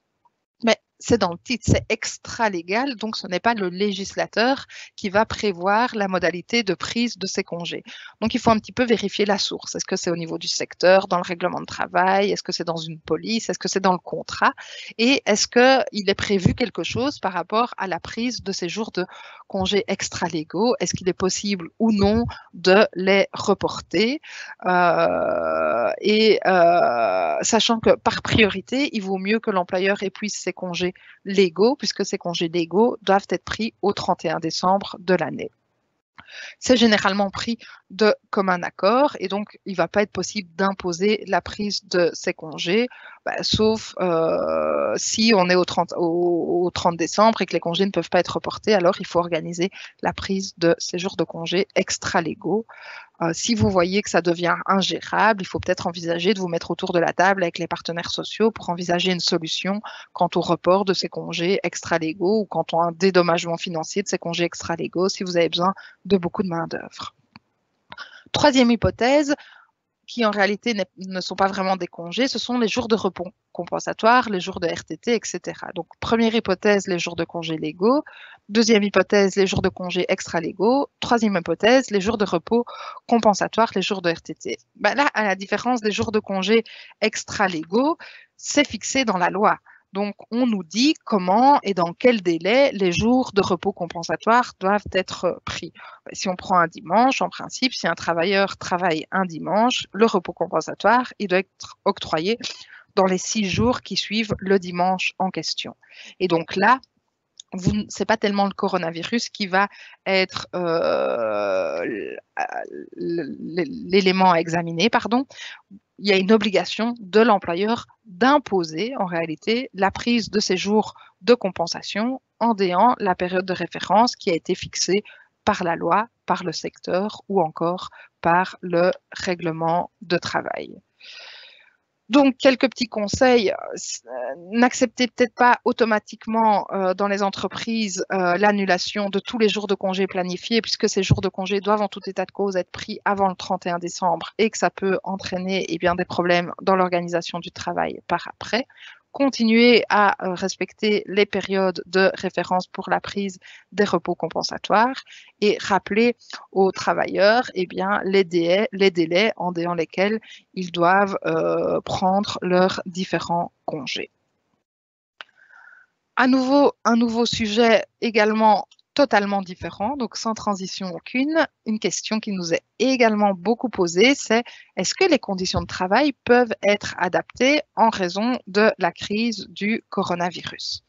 Mais c'est dans le titre, c'est extra-légal, donc ce n'est pas le législateur qui va prévoir la modalité de prise de ces congés. Donc il faut un petit peu vérifier la source. Est-ce que c'est au niveau du secteur, dans le règlement de travail, est-ce que c'est dans une police, est-ce que c'est dans le contrat, et est-ce qu'il est prévu quelque chose par rapport à la prise de ces jours de congés extra-légaux? Est-ce qu'il est possible ou non de les reporter? Sachant que par priorité, il vaut mieux que l'employeur épuise ses congés légaux, puisque ces congés légaux doivent être pris au 31 décembre de l'année. C'est généralement pris de commun accord et donc il ne va pas être possible d'imposer la prise de ces congés, sauf si on est au 30 décembre et que les congés ne peuvent pas être reportés, alors il faut organiser la prise de ces jours de congés extra-légaux. Si vous voyez que ça devient ingérable, il faut peut-être envisager de vous mettre autour de la table avec les partenaires sociaux pour envisager une solution quant au report de ces congés extra-légaux ou quant à un dédommagement financier de ces congés extra-légaux si vous avez besoin de beaucoup de main-d'œuvre. Troisième hypothèse, qui en réalité ne sont pas vraiment des congés, ce sont les jours de repos compensatoires, les jours de RTT, etc. Donc, première hypothèse, les jours de congés légaux. Deuxième hypothèse, les jours de congés extra-légaux. Troisième hypothèse, les jours de repos compensatoires, les jours de RTT. Là, à la différence des jours de congés extra-légaux, c'est fixé dans la loi. Donc, on nous dit comment et dans quel délai les jours de repos compensatoire doivent être pris. Si on prend un dimanche, en principe, si un travailleur travaille un dimanche, le repos compensatoire, il doit être octroyé dans les 6 jours qui suivent le dimanche en question. Et donc là, ce n'est pas tellement le coronavirus qui va être l'élément à examiner, pardon. Il y a une obligation de l'employeur d'imposer en réalité la prise de ces jours de compensation en déant la période de référence qui a été fixée par la loi, par le secteur ou encore par le règlement de travail. Donc, quelques petits conseils. N'acceptez peut-être pas automatiquement dans les entreprises l'annulation de tous les jours de congé planifiés, puisque ces jours de congé doivent en tout état de cause être pris avant le 31 décembre et que ça peut entraîner des problèmes dans l'organisation du travail par après. Continuer à respecter les périodes de référence pour la prise des repos compensatoires et rappeler aux travailleurs les délais en déant lesquels ils doivent prendre leurs différents congés. À nouveau, un nouveau sujet également totalement différent, donc sans transition aucune. Une question qui nous est également beaucoup posée, c'est est-ce que les conditions de travail peuvent être adaptées en raison de la crise du coronavirus?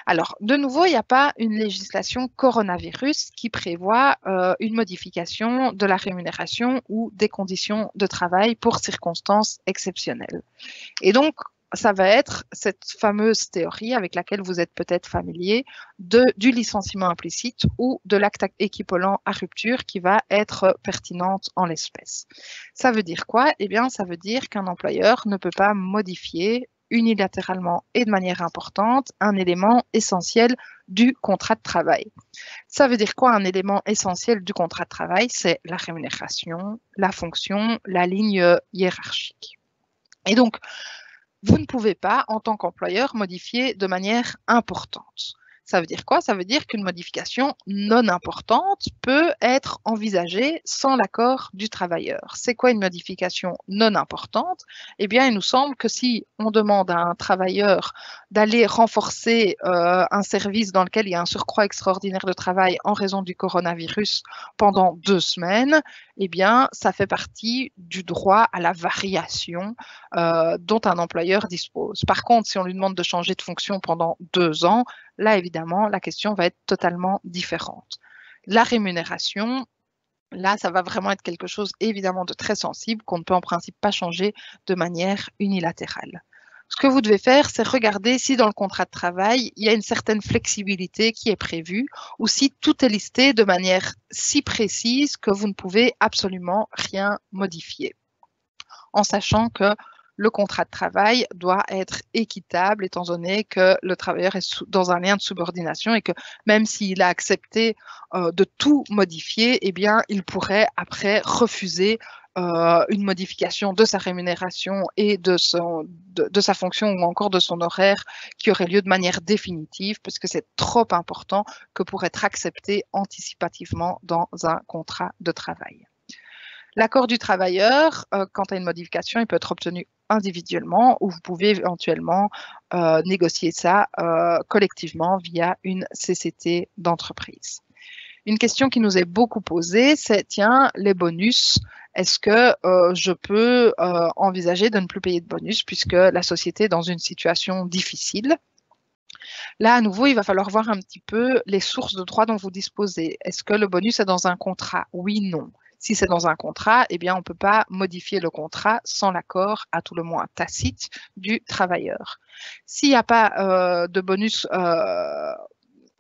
Alors, de nouveau, il n'y a pas une législation coronavirus qui prévoit une modification de la rémunération ou des conditions de travail pour circonstances exceptionnelles. Et donc, ça va être cette fameuse théorie avec laquelle vous êtes peut-être familier du licenciement implicite ou de l'acte équivalent à rupture qui va être pertinente en l'espèce. Ça veut dire quoi? Eh bien, ça veut dire qu'un employeur ne peut pas modifier unilatéralement et de manière importante un élément essentiel du contrat de travail. Ça veut dire quoi un élément essentiel du contrat de travail? C'est la rémunération, la fonction, la ligne hiérarchique. Et donc, vous ne pouvez pas, en tant qu'employeur, modifier de manière importante. Ça veut dire quoi? Ça veut dire qu'une modification non importante peut être envisagée sans l'accord du travailleur. C'est quoi une modification non importante? Eh bien, il nous semble que si on demande à un travailleur d'aller renforcer un service dans lequel il y a un surcroît extraordinaire de travail en raison du coronavirus pendant 2 semaines, eh bien, ça fait partie du droit à la variation dont un employeur dispose. Par contre, si on lui demande de changer de fonction pendant 2 ans, là, évidemment, la question va être totalement différente. La rémunération, là, ça va vraiment être quelque chose, évidemment, de très sensible qu'on ne peut en principe pas changer de manière unilatérale. Ce que vous devez faire, c'est regarder si dans le contrat de travail, il y a une certaine flexibilité qui est prévue ou si tout est listé de manière si précise que vous ne pouvez absolument rien modifier. En sachant que le contrat de travail doit être équitable étant donné que le travailleur est dans un lien de subordination et que même s'il a accepté de tout modifier, eh bien, il pourrait après refuser une modification de sa rémunération et de sa fonction ou encore de son horaire qui aurait lieu de manière définitive parce que c'est trop important que pour être accepté anticipativement dans un contrat de travail. L'accord du travailleur, quant à une modification, il peut être obtenu individuellement ou vous pouvez éventuellement négocier ça collectivement via une CCT d'entreprise. Une question qui nous est beaucoup posée, c'est tiens, les bonus, est-ce que je peux envisager de ne plus payer de bonus puisque la société est dans une situation difficile? Là, à nouveau, il va falloir voir un petit peu les sources de droit dont vous disposez. Est-ce que le bonus est dans un contrat? Oui, non. Si c'est dans un contrat, eh bien, on ne peut pas modifier le contrat sans l'accord, à tout le moins tacite, du travailleur. S'il n'y a pas de bonus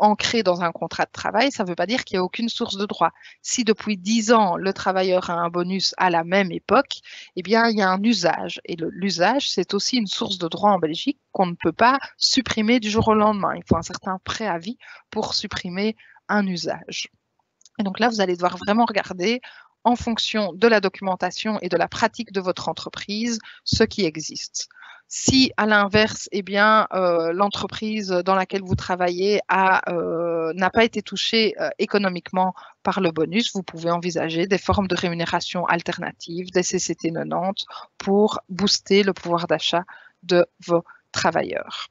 ancré dans un contrat de travail, ça ne veut pas dire qu'il n'y a aucune source de droit. Si depuis 10 ans, le travailleur a un bonus à la même époque, eh bien, il y a un usage. Et l'usage, c'est aussi une source de droit en Belgique qu'on ne peut pas supprimer du jour au lendemain. Il faut un certain préavis pour supprimer un usage. Et donc là, vous allez devoir vraiment regarder en fonction de la documentation et de la pratique de votre entreprise ce qui existe. Si, à l'inverse, eh bien, l'entreprise dans laquelle vous travaillez n'a pas été touchée économiquement par le bonus, vous pouvez envisager des formes de rémunération alternatives, des CCT 90, pour booster le pouvoir d'achat de vos travailleurs.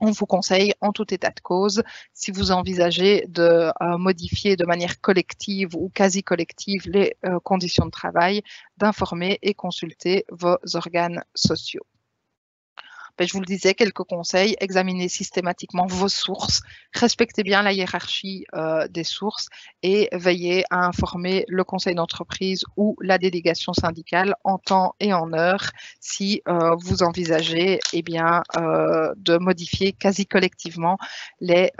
On vous conseille, en tout état de cause, si vous envisagez de modifier de manière collective ou quasi collective les conditions de travail, d'informer et consulter vos organes sociaux. Je vous le disais, quelques conseils, examinez systématiquement vos sources, respectez bien la hiérarchie des sources et veillez à informer le conseil d'entreprise ou la délégation syndicale en temps et en heure si vous envisagez eh bien, de modifier quasi collectivement les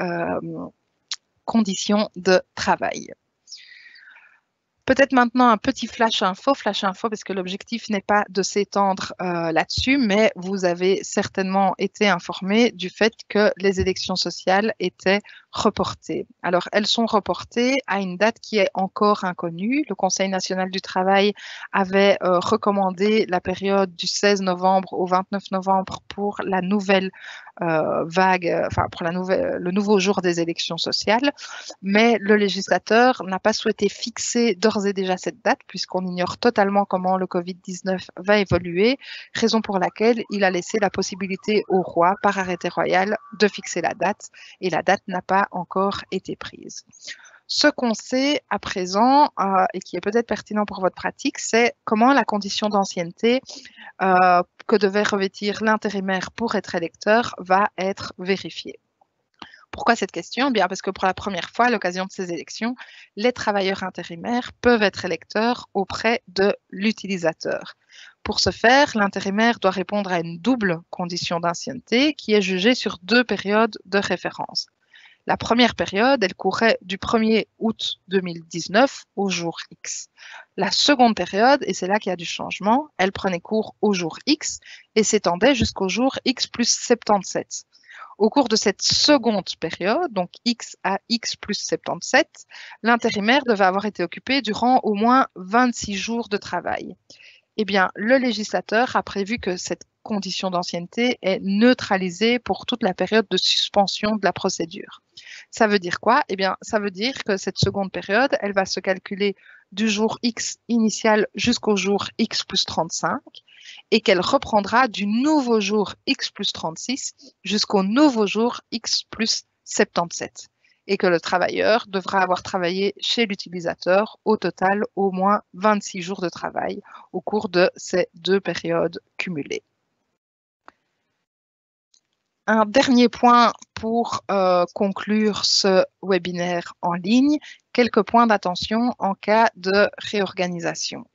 conditions de travail. Peut-être maintenant un petit flash info parce que l'objectif n'est pas de s'étendre là-dessus, mais vous avez certainement été informé du fait que les élections sociales étaient reportées. Alors, elles sont reportées à une date qui est encore inconnue. Le Conseil national du travail avait recommandé la période du 16 novembre au 29 novembre pour la nouvelle vague, enfin pour le nouveau jour des élections sociales, mais le législateur n'a pas souhaité fixer d'ores et déjà cette date puisqu'on ignore totalement comment le Covid-19 va évoluer, raison pour laquelle il a laissé la possibilité au roi, par arrêté royal, de fixer la date et la date n'a pas encore été prise. Ce qu'on sait à présent et qui est peut-être pertinent pour votre pratique, c'est comment la condition d'ancienneté que devait revêtir l'intérimaire pour être électeur va être vérifiée. Pourquoi cette question? Bien parce que pour la première fois, à l'occasion de ces élections, les travailleurs intérimaires peuvent être électeurs auprès de l'utilisateur. Pour ce faire, l'intérimaire doit répondre à une double condition d'ancienneté qui est jugée sur 2 périodes de référence. La première période, elle courait du 1er août 2019 au jour X. La seconde période, et c'est là qu'il y a du changement, elle prenait cours au jour X et s'étendait jusqu'au jour X plus 77. Au cours de cette seconde période, donc X à X plus 77, l'intérimaire devait avoir été occupé durant au moins 26 jours de travail. Eh bien, le législateur a prévu que cette condition d'ancienneté est neutralisée pour toute la période de suspension de la procédure. Ça veut dire quoi? Eh bien, ça veut dire que cette seconde période, elle va se calculer du jour X initial jusqu'au jour X plus 35 et qu'elle reprendra du nouveau jour X plus 36 jusqu'au nouveau jour X plus 77 et que le travailleur devra avoir travaillé chez l'utilisateur au total au moins 26 jours de travail au cours de ces 2 périodes cumulées. Un dernier point pour conclure ce webinaire en ligne, quelques points d'attention en cas de réorganisation.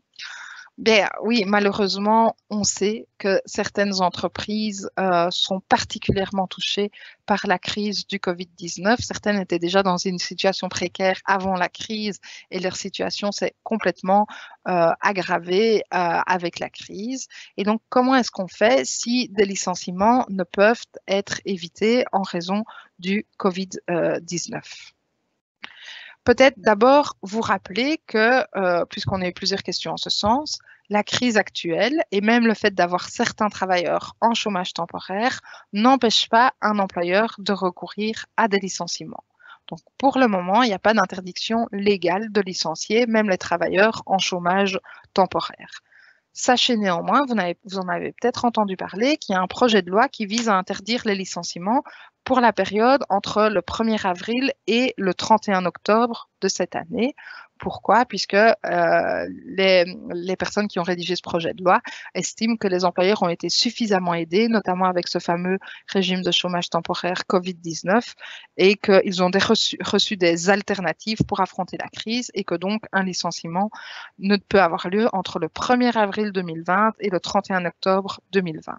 Bien, oui, malheureusement, on sait que certaines entreprises sont particulièrement touchées par la crise du Covid-19. Certaines étaient déjà dans une situation précaire avant la crise et leur situation s'est complètement aggravée avec la crise. Et donc, comment est-ce qu'on fait si des licenciements ne peuvent être évités en raison du Covid-19? Peut-être d'abord vous rappeler que, puisqu'on a eu plusieurs questions en ce sens, la crise actuelle et même le fait d'avoir certains travailleurs en chômage temporaire n'empêche pas un employeur de recourir à des licenciements. Donc pour le moment, il n'y a pas d'interdiction légale de licencier même les travailleurs en chômage temporaire. Sachez néanmoins, vous en avez peut-être entendu parler, qu'il y a un projet de loi qui vise à interdire les licenciements pour la période entre le 1er avril et le 31 octobre de cette année. Pourquoi? Puisque les personnes qui ont rédigé ce projet de loi estiment que les employeurs ont été suffisamment aidés, notamment avec ce fameux régime de chômage temporaire Covid-19, et qu'ils ont reçu des alternatives pour affronter la crise et que donc un licenciement ne peut avoir lieu entre le 1er avril 2020 et le 31 octobre 2020.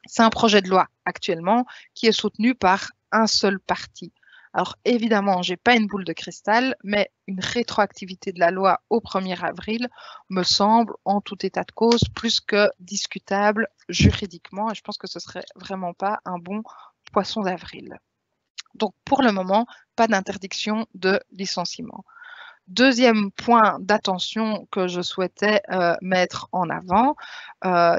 C'est un projet de loi actuellement qui est soutenu par un seul parti. Alors évidemment, je n'ai pas une boule de cristal, mais une rétroactivité de la loi au 1er avril me semble en tout état de cause plus que discutable juridiquement et je pense que ce ne serait vraiment pas un bon poisson d'avril. Donc pour le moment, pas d'interdiction de licenciement. Deuxième point d'attention que je souhaitais mettre en avant,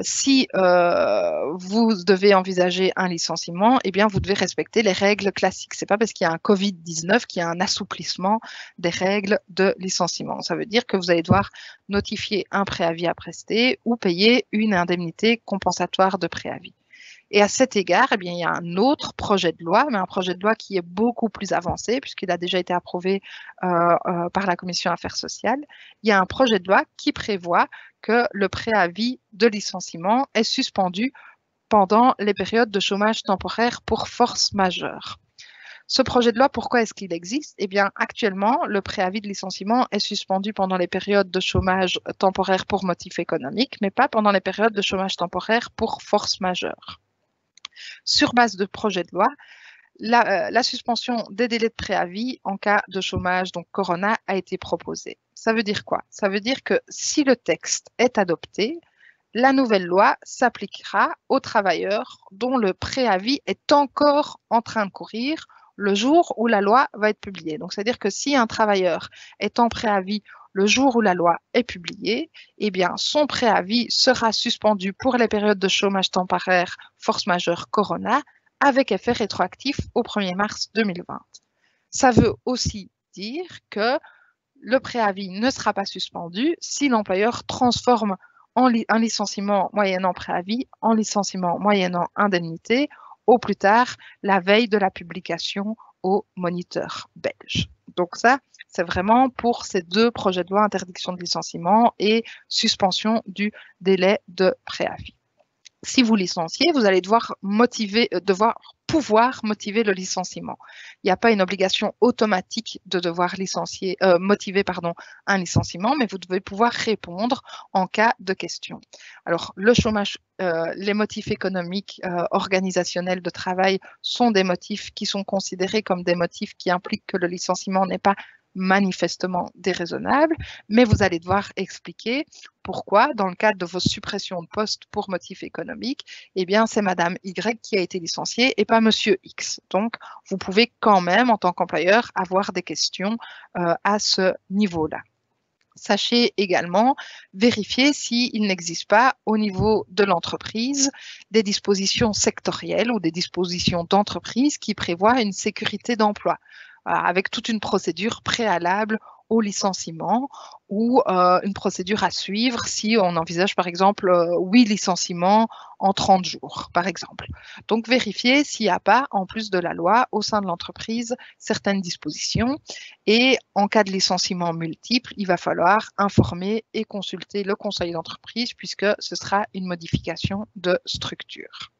si vous devez envisager un licenciement, eh bien vous devez respecter les règles classiques. Ce n'est pas parce qu'il y a un Covid-19 qu'il y a un assouplissement des règles de licenciement. Ça veut dire que vous allez devoir notifier un préavis à prester ou payer une indemnité compensatoire de préavis. Et à cet égard, eh bien, il y a un autre projet de loi, mais un projet de loi qui est beaucoup plus avancé, puisqu'il a déjà été approuvé par la Commission Affaires sociales. Il y a un projet de loi qui prévoit que le préavis de licenciement est suspendu pendant les périodes de chômage temporaire pour force majeure. Ce projet de loi, pourquoi est-ce qu'il existe? Eh bien, actuellement, le préavis de licenciement est suspendu pendant les périodes de chômage temporaire pour motif économique, mais pas pendant les périodes de chômage temporaire pour force majeure. Sur base de projet de loi, la suspension des délais de préavis en cas de chômage, donc Corona, a été proposée. Ça veut dire quoi? Ça veut dire que si le texte est adopté, la nouvelle loi s'appliquera aux travailleurs dont le préavis est encore en train de courir le jour où la loi va être publiée. Donc, c'est-à-dire que si un travailleur est en préavis le jour où la loi est publiée, eh bien, son préavis sera suspendu pour les périodes de chômage temporaire force majeure Corona avec effet rétroactif au 1er mars 2020. Ça veut aussi dire que le préavis ne sera pas suspendu si l'employeur transforme un licenciement moyennant préavis en licenciement moyennant indemnité au plus tard la veille de la publication au Moniteur belge. Donc ça, c'est vraiment pour ces deux projets de loi, interdiction de licenciement et suspension du délai de préavis. Si vous licenciez, vous allez devoir pouvoir motiver le licenciement. Il n'y a pas une obligation automatique de devoir motiver un licenciement, mais vous devez pouvoir répondre en cas de question. Alors, le chômage, les motifs économiques, organisationnels de travail sont des motifs qui sont considérés comme des motifs qui impliquent que le licenciement n'est pas manifestement déraisonnable, mais vous allez devoir expliquer pourquoi, dans le cadre de vos suppressions de postes pour motif économique, eh bien, c'est Madame Y qui a été licenciée et pas Monsieur X. Donc, vous pouvez quand même, en tant qu'employeur, avoir des questions à ce niveau-là. Sachez également vérifier s'il n'existe pas au niveau de l'entreprise des dispositions sectorielles ou des dispositions d'entreprise qui prévoient une sécurité d'emploi avec toute une procédure préalable au licenciement ou une procédure à suivre si on envisage par exemple 8 licenciements en 30 jours, par exemple. Donc, vérifiez s'il n'y a pas, en plus de la loi, au sein de l'entreprise, certaines dispositions. Et en cas de licenciement multiple, il va falloir informer et consulter le conseil d'entreprise puisque ce sera une modification de structure.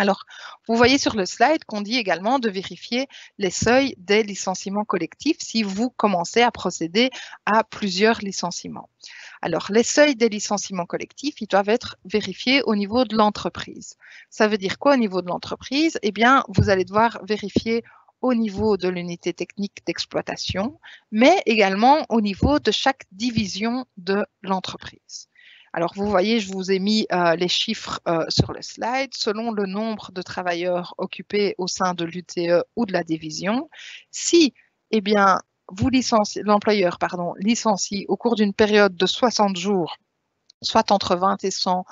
Alors, vous voyez sur le slide qu'on dit également de vérifier les seuils des licenciements collectifs si vous commencez à procéder à plusieurs licenciements. Alors, les seuils des licenciements collectifs, ils doivent être vérifiés au niveau de l'entreprise. Ça veut dire quoi au niveau de l'entreprise? Eh bien, vous allez devoir vérifier au niveau de l'unité technique d'exploitation, mais également au niveau de chaque division de l'entreprise. Alors, vous voyez, je vous ai mis les chiffres sur le slide. Selon le nombre de travailleurs occupés au sein de l'UTE ou de la division, si, eh bien, l'employeur licencie au cours d'une période de 60 jours, soit entre 20 et 100,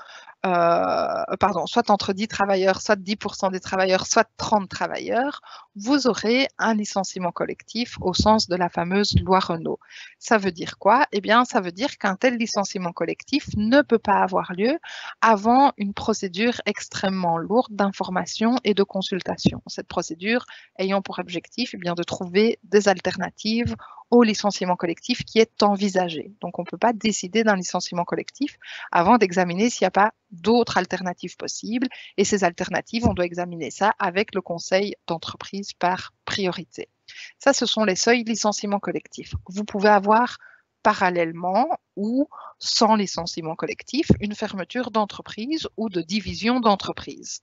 soit entre 10 travailleurs, soit 10% des travailleurs, soit 30 travailleurs, vous aurez un licenciement collectif au sens de la fameuse loi Renault. Ça veut dire quoi? Eh bien, ça veut dire qu'un tel licenciement collectif ne peut pas avoir lieu avant une procédure extrêmement lourde d'information et de consultation. Cette procédure ayant pour objectif eh bien, de trouver des alternatives au licenciement collectif qui est envisagé. Donc, on ne peut pas décider d'un licenciement collectif avant d'examiner s'il n'y a pas d'autres alternatives possibles. Et ces alternatives, on doit examiner ça avec le conseil d'entreprise par priorité. Ça, ce sont les seuils licenciement collectif. Vous pouvez avoir parallèlement ou sans licenciement collectif une fermeture d'entreprise ou de division d'entreprise.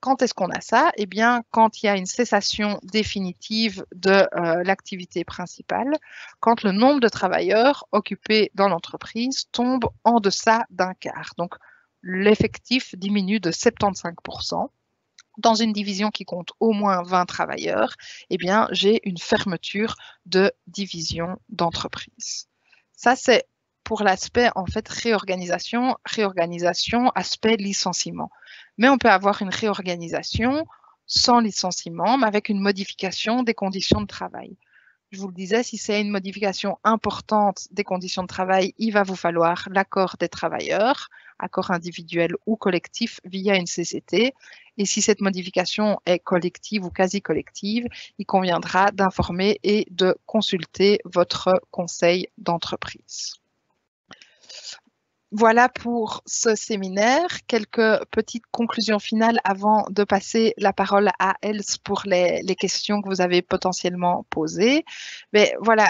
Quand est-ce qu'on a ça? Eh bien, quand il y a une cessation définitive de l'activité principale, quand le nombre de travailleurs occupés dans l'entreprise tombe en deçà d'un quart. Donc, l'effectif diminue de 75%. Dans une division qui compte au moins 20 travailleurs, eh bien, j'ai une fermeture de division d'entreprise. Ça, c'est pour l'aspect, en fait, réorganisation, aspect licenciement. Mais on peut avoir une réorganisation sans licenciement, mais avec une modification des conditions de travail. Je vous le disais, si c'est une modification importante des conditions de travail, il va vous falloir l'accord des travailleurs, accord individuel ou collectif via une CCT. Et si cette modification est collective ou quasi collective, il conviendra d'informer et de consulter votre conseil d'entreprise. Voilà pour ce séminaire. Quelques petites conclusions finales avant de passer la parole à Else pour les questions que vous avez potentiellement posées. Mais voilà,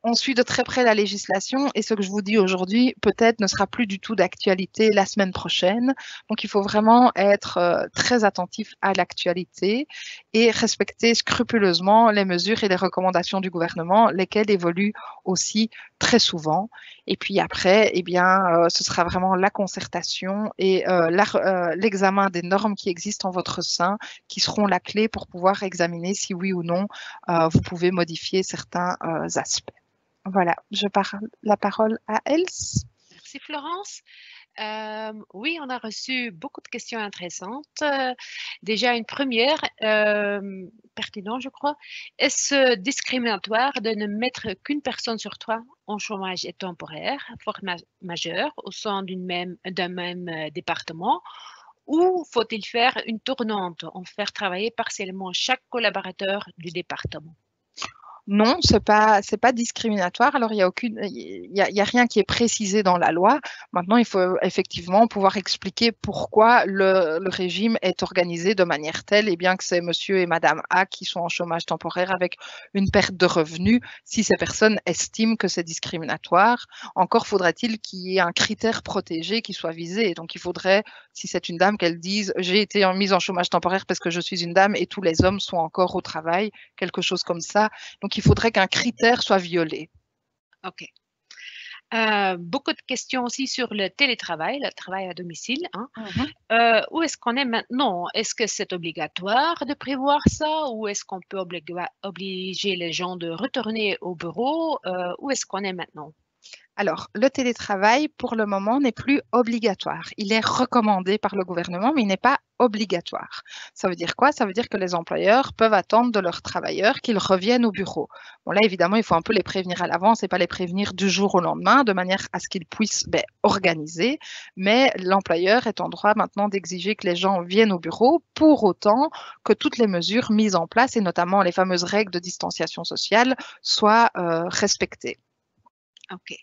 on suit de très près la législation et ce que je vous dis aujourd'hui peut-être ne sera plus du tout d'actualité la semaine prochaine. Donc, il faut vraiment être très attentif à l'actualité et respecter scrupuleusement les mesures et les recommandations du gouvernement, lesquelles évoluent aussi très souvent. Et puis après, eh bien, ce sera vraiment la concertation et l'examen des normes qui existent en votre sein qui seront la clé pour pouvoir examiner si oui ou non vous pouvez modifier certains aspects. Voilà, je parle la parole à Else. Merci Florence. Oui, on a reçu beaucoup de questions intéressantes. Déjà, une première, pertinente, je crois. Est-ce discriminatoire de ne mettre qu'une personne sur trois en chômage et temporaire, force majeure, au sein d'un même département, ou faut-il faire une tournante, en faire travailler partiellement chaque collaborateur du département? Non, c'est pas discriminatoire. Alors, il y a rien qui est précisé dans la loi. Maintenant, il faut effectivement pouvoir expliquer pourquoi le régime est organisé de manière telle, et bien que c'est monsieur et madame A qui sont en chômage temporaire avec une perte de revenus, si ces personnes estiment que c'est discriminatoire, encore faudrait-il qu'il y ait un critère protégé qui soit visé. Donc, il faudrait, si c'est une dame, qu'elle dise, j'ai été mise en chômage temporaire parce que je suis une dame et tous les hommes sont encore au travail, quelque chose comme ça. Donc, il faudrait qu'un critère soit violé. OK. Beaucoup de questions aussi sur le télétravail, le travail à domicile. Hein. Où est-ce qu'on est maintenant? Est-ce que c'est obligatoire de prévoir ça ou est-ce qu'on peut obliger les gens de retourner au bureau? Où est-ce qu'on est maintenant? Alors, le télétravail, pour le moment, n'est plus obligatoire. Il est recommandé par le gouvernement, mais il n'est pas obligatoire. Ça veut dire quoi? Ça veut dire que les employeurs peuvent attendre de leurs travailleurs qu'ils reviennent au bureau. Bon, là, évidemment, il faut un peu les prévenir à l'avance et pas les prévenir du jour au lendemain, de manière à ce qu'ils puissent organiser. Mais l'employeur est en droit maintenant d'exiger que les gens viennent au bureau, pour autant que toutes les mesures mises en place, et notamment les fameuses règles de distanciation sociale, soient respectées. OK.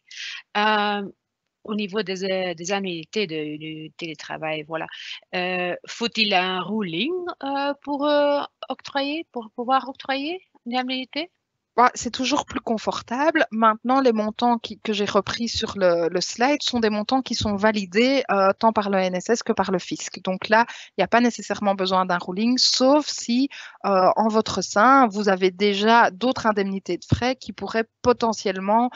Au niveau des annuités du télétravail, voilà. Faut-il un ruling pour pouvoir octroyer une annuité? C'est toujours plus confortable. Maintenant, les montants que j'ai repris sur le slide sont des montants qui sont validés tant par le NSS que par le fisc. Donc là, il n'y a pas nécessairement besoin d'un ruling, sauf si en votre sein, vous avez déjà d'autres indemnités de frais qui pourraient potentiellement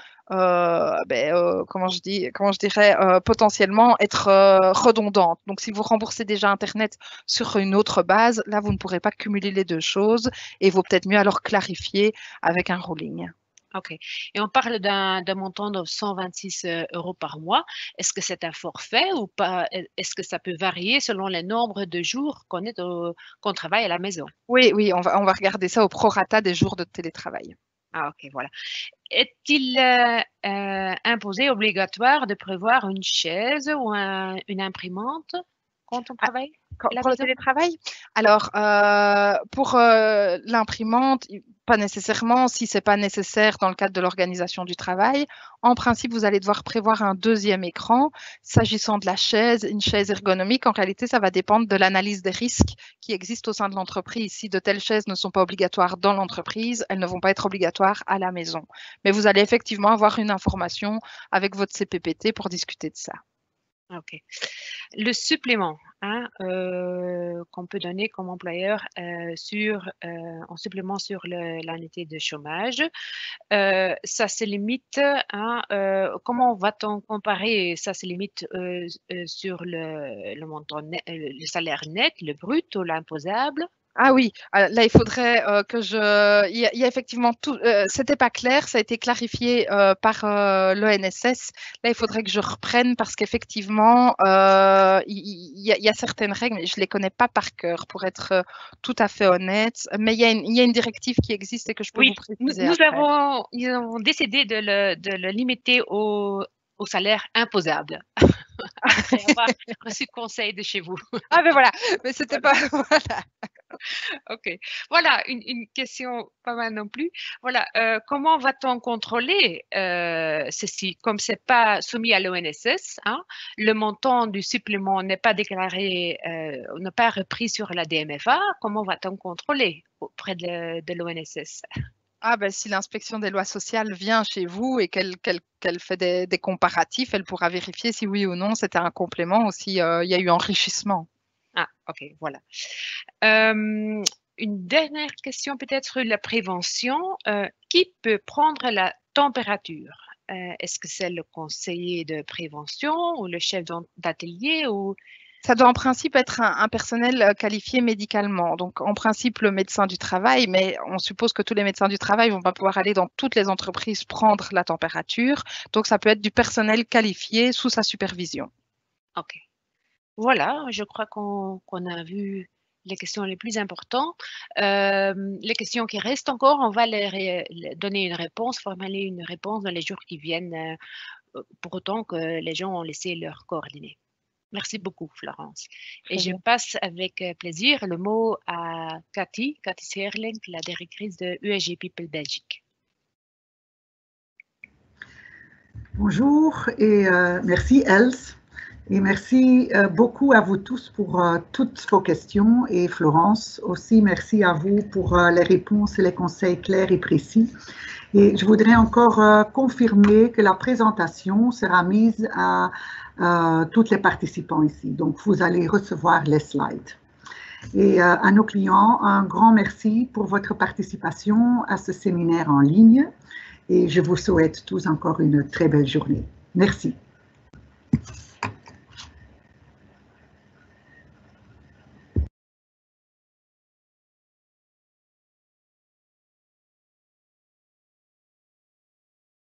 potentiellement être redondantes. Donc, si vous remboursez déjà Internet sur une autre base, là, vous ne pourrez pas cumuler les deux choses et il vaut peut-être mieux alors clarifier avec un ruling. OK. Et on parle d'un montant de 126 € par mois. Est-ce que c'est un forfait ou pas? Est-ce que ça peut varier selon le nombre de jours qu'on travaille à la maison? Oui, on va regarder ça au prorata des jours de télétravail. Ah, OK, voilà. Est-il imposé, obligatoire de prévoir une chaise ou une imprimante quand on travaille à la Pour le maison? télétravail? Alors, pour l'imprimante, pas nécessairement, si ce n'est pas nécessaire dans le cadre de l'organisation du travail. En principe, vous allez devoir prévoir un deuxième écran. S'agissant de la chaise, une chaise ergonomique, en réalité, ça va dépendre de l'analyse des risques qui existent au sein de l'entreprise. Si de telles chaises ne sont pas obligatoires dans l'entreprise, elles ne vont pas être obligatoires à la maison. Mais vous allez effectivement avoir une information avec votre CPPT pour discuter de ça. OK. Le supplément qu'on peut donner comme employeur en supplément sur l'indemnité de chômage, ça se limite comment va-t-on comparer? Ça se limite sur le montant net, le salaire net, le brut ou l'imposable? Ah oui, là, il faudrait que il y a effectivement tout, c'était pas clair, ça a été clarifié par l'ONSS. Là, il faudrait que je reprenne parce qu'effectivement, il y a certaines règles, mais je les connais pas par cœur, pour être tout à fait honnête. Mais il y a une directive qui existe et que je peux vous préciser nous après. avons décidé de le limiter au salaire imposable. Après avoir reçu conseil de chez vous. Ah ben voilà, mais c'était pas voilà. OK. Voilà, une question pas mal non plus. Voilà, comment va-t-on contrôler ceci? Comme c'est pas soumis à l'ONSS, le montant du supplément n'est pas déclaré, n'est pas repris sur la DMFA, comment va-t-on contrôler auprès de l'ONSS? Ah ben, si l'inspection des lois sociales vient chez vous et qu'elle fait des comparatifs, elle pourra vérifier si oui ou non c'était un complément ou s'il y a eu enrichissement. Ah, OK, voilà. Une dernière question peut-être sur la prévention. Qui peut prendre la température? Est-ce que c'est le conseiller de prévention ou le chef d'atelier ou... Ça doit en principe être un personnel qualifié médicalement. Donc, en principe, le médecin du travail, mais on suppose que tous les médecins du travail ne vont pas pouvoir aller dans toutes les entreprises prendre la température. Donc, ça peut être du personnel qualifié sous sa supervision. OK. Voilà, je crois qu'on a vu les questions les plus importantes. Les questions qui restent encore, on va donner une réponse, formuler une réponse dans les jours qui viennent, pour autant que les gens ont laissé leurs coordonnées. Merci beaucoup, Florence. Et je passe avec plaisir le mot à Cathy Serling, la directrice de USG People Belgique. Bonjour et merci Els. Et merci beaucoup à vous tous pour toutes vos questions et Florence aussi merci à vous pour les réponses et les conseils clairs et précis. Et je voudrais encore confirmer que la présentation sera mise à tous les participants ici. Donc vous allez recevoir les slides. Et à nos clients, un grand merci pour votre participation à ce séminaire en ligne. Et je vous souhaite tous encore une très belle journée. Merci.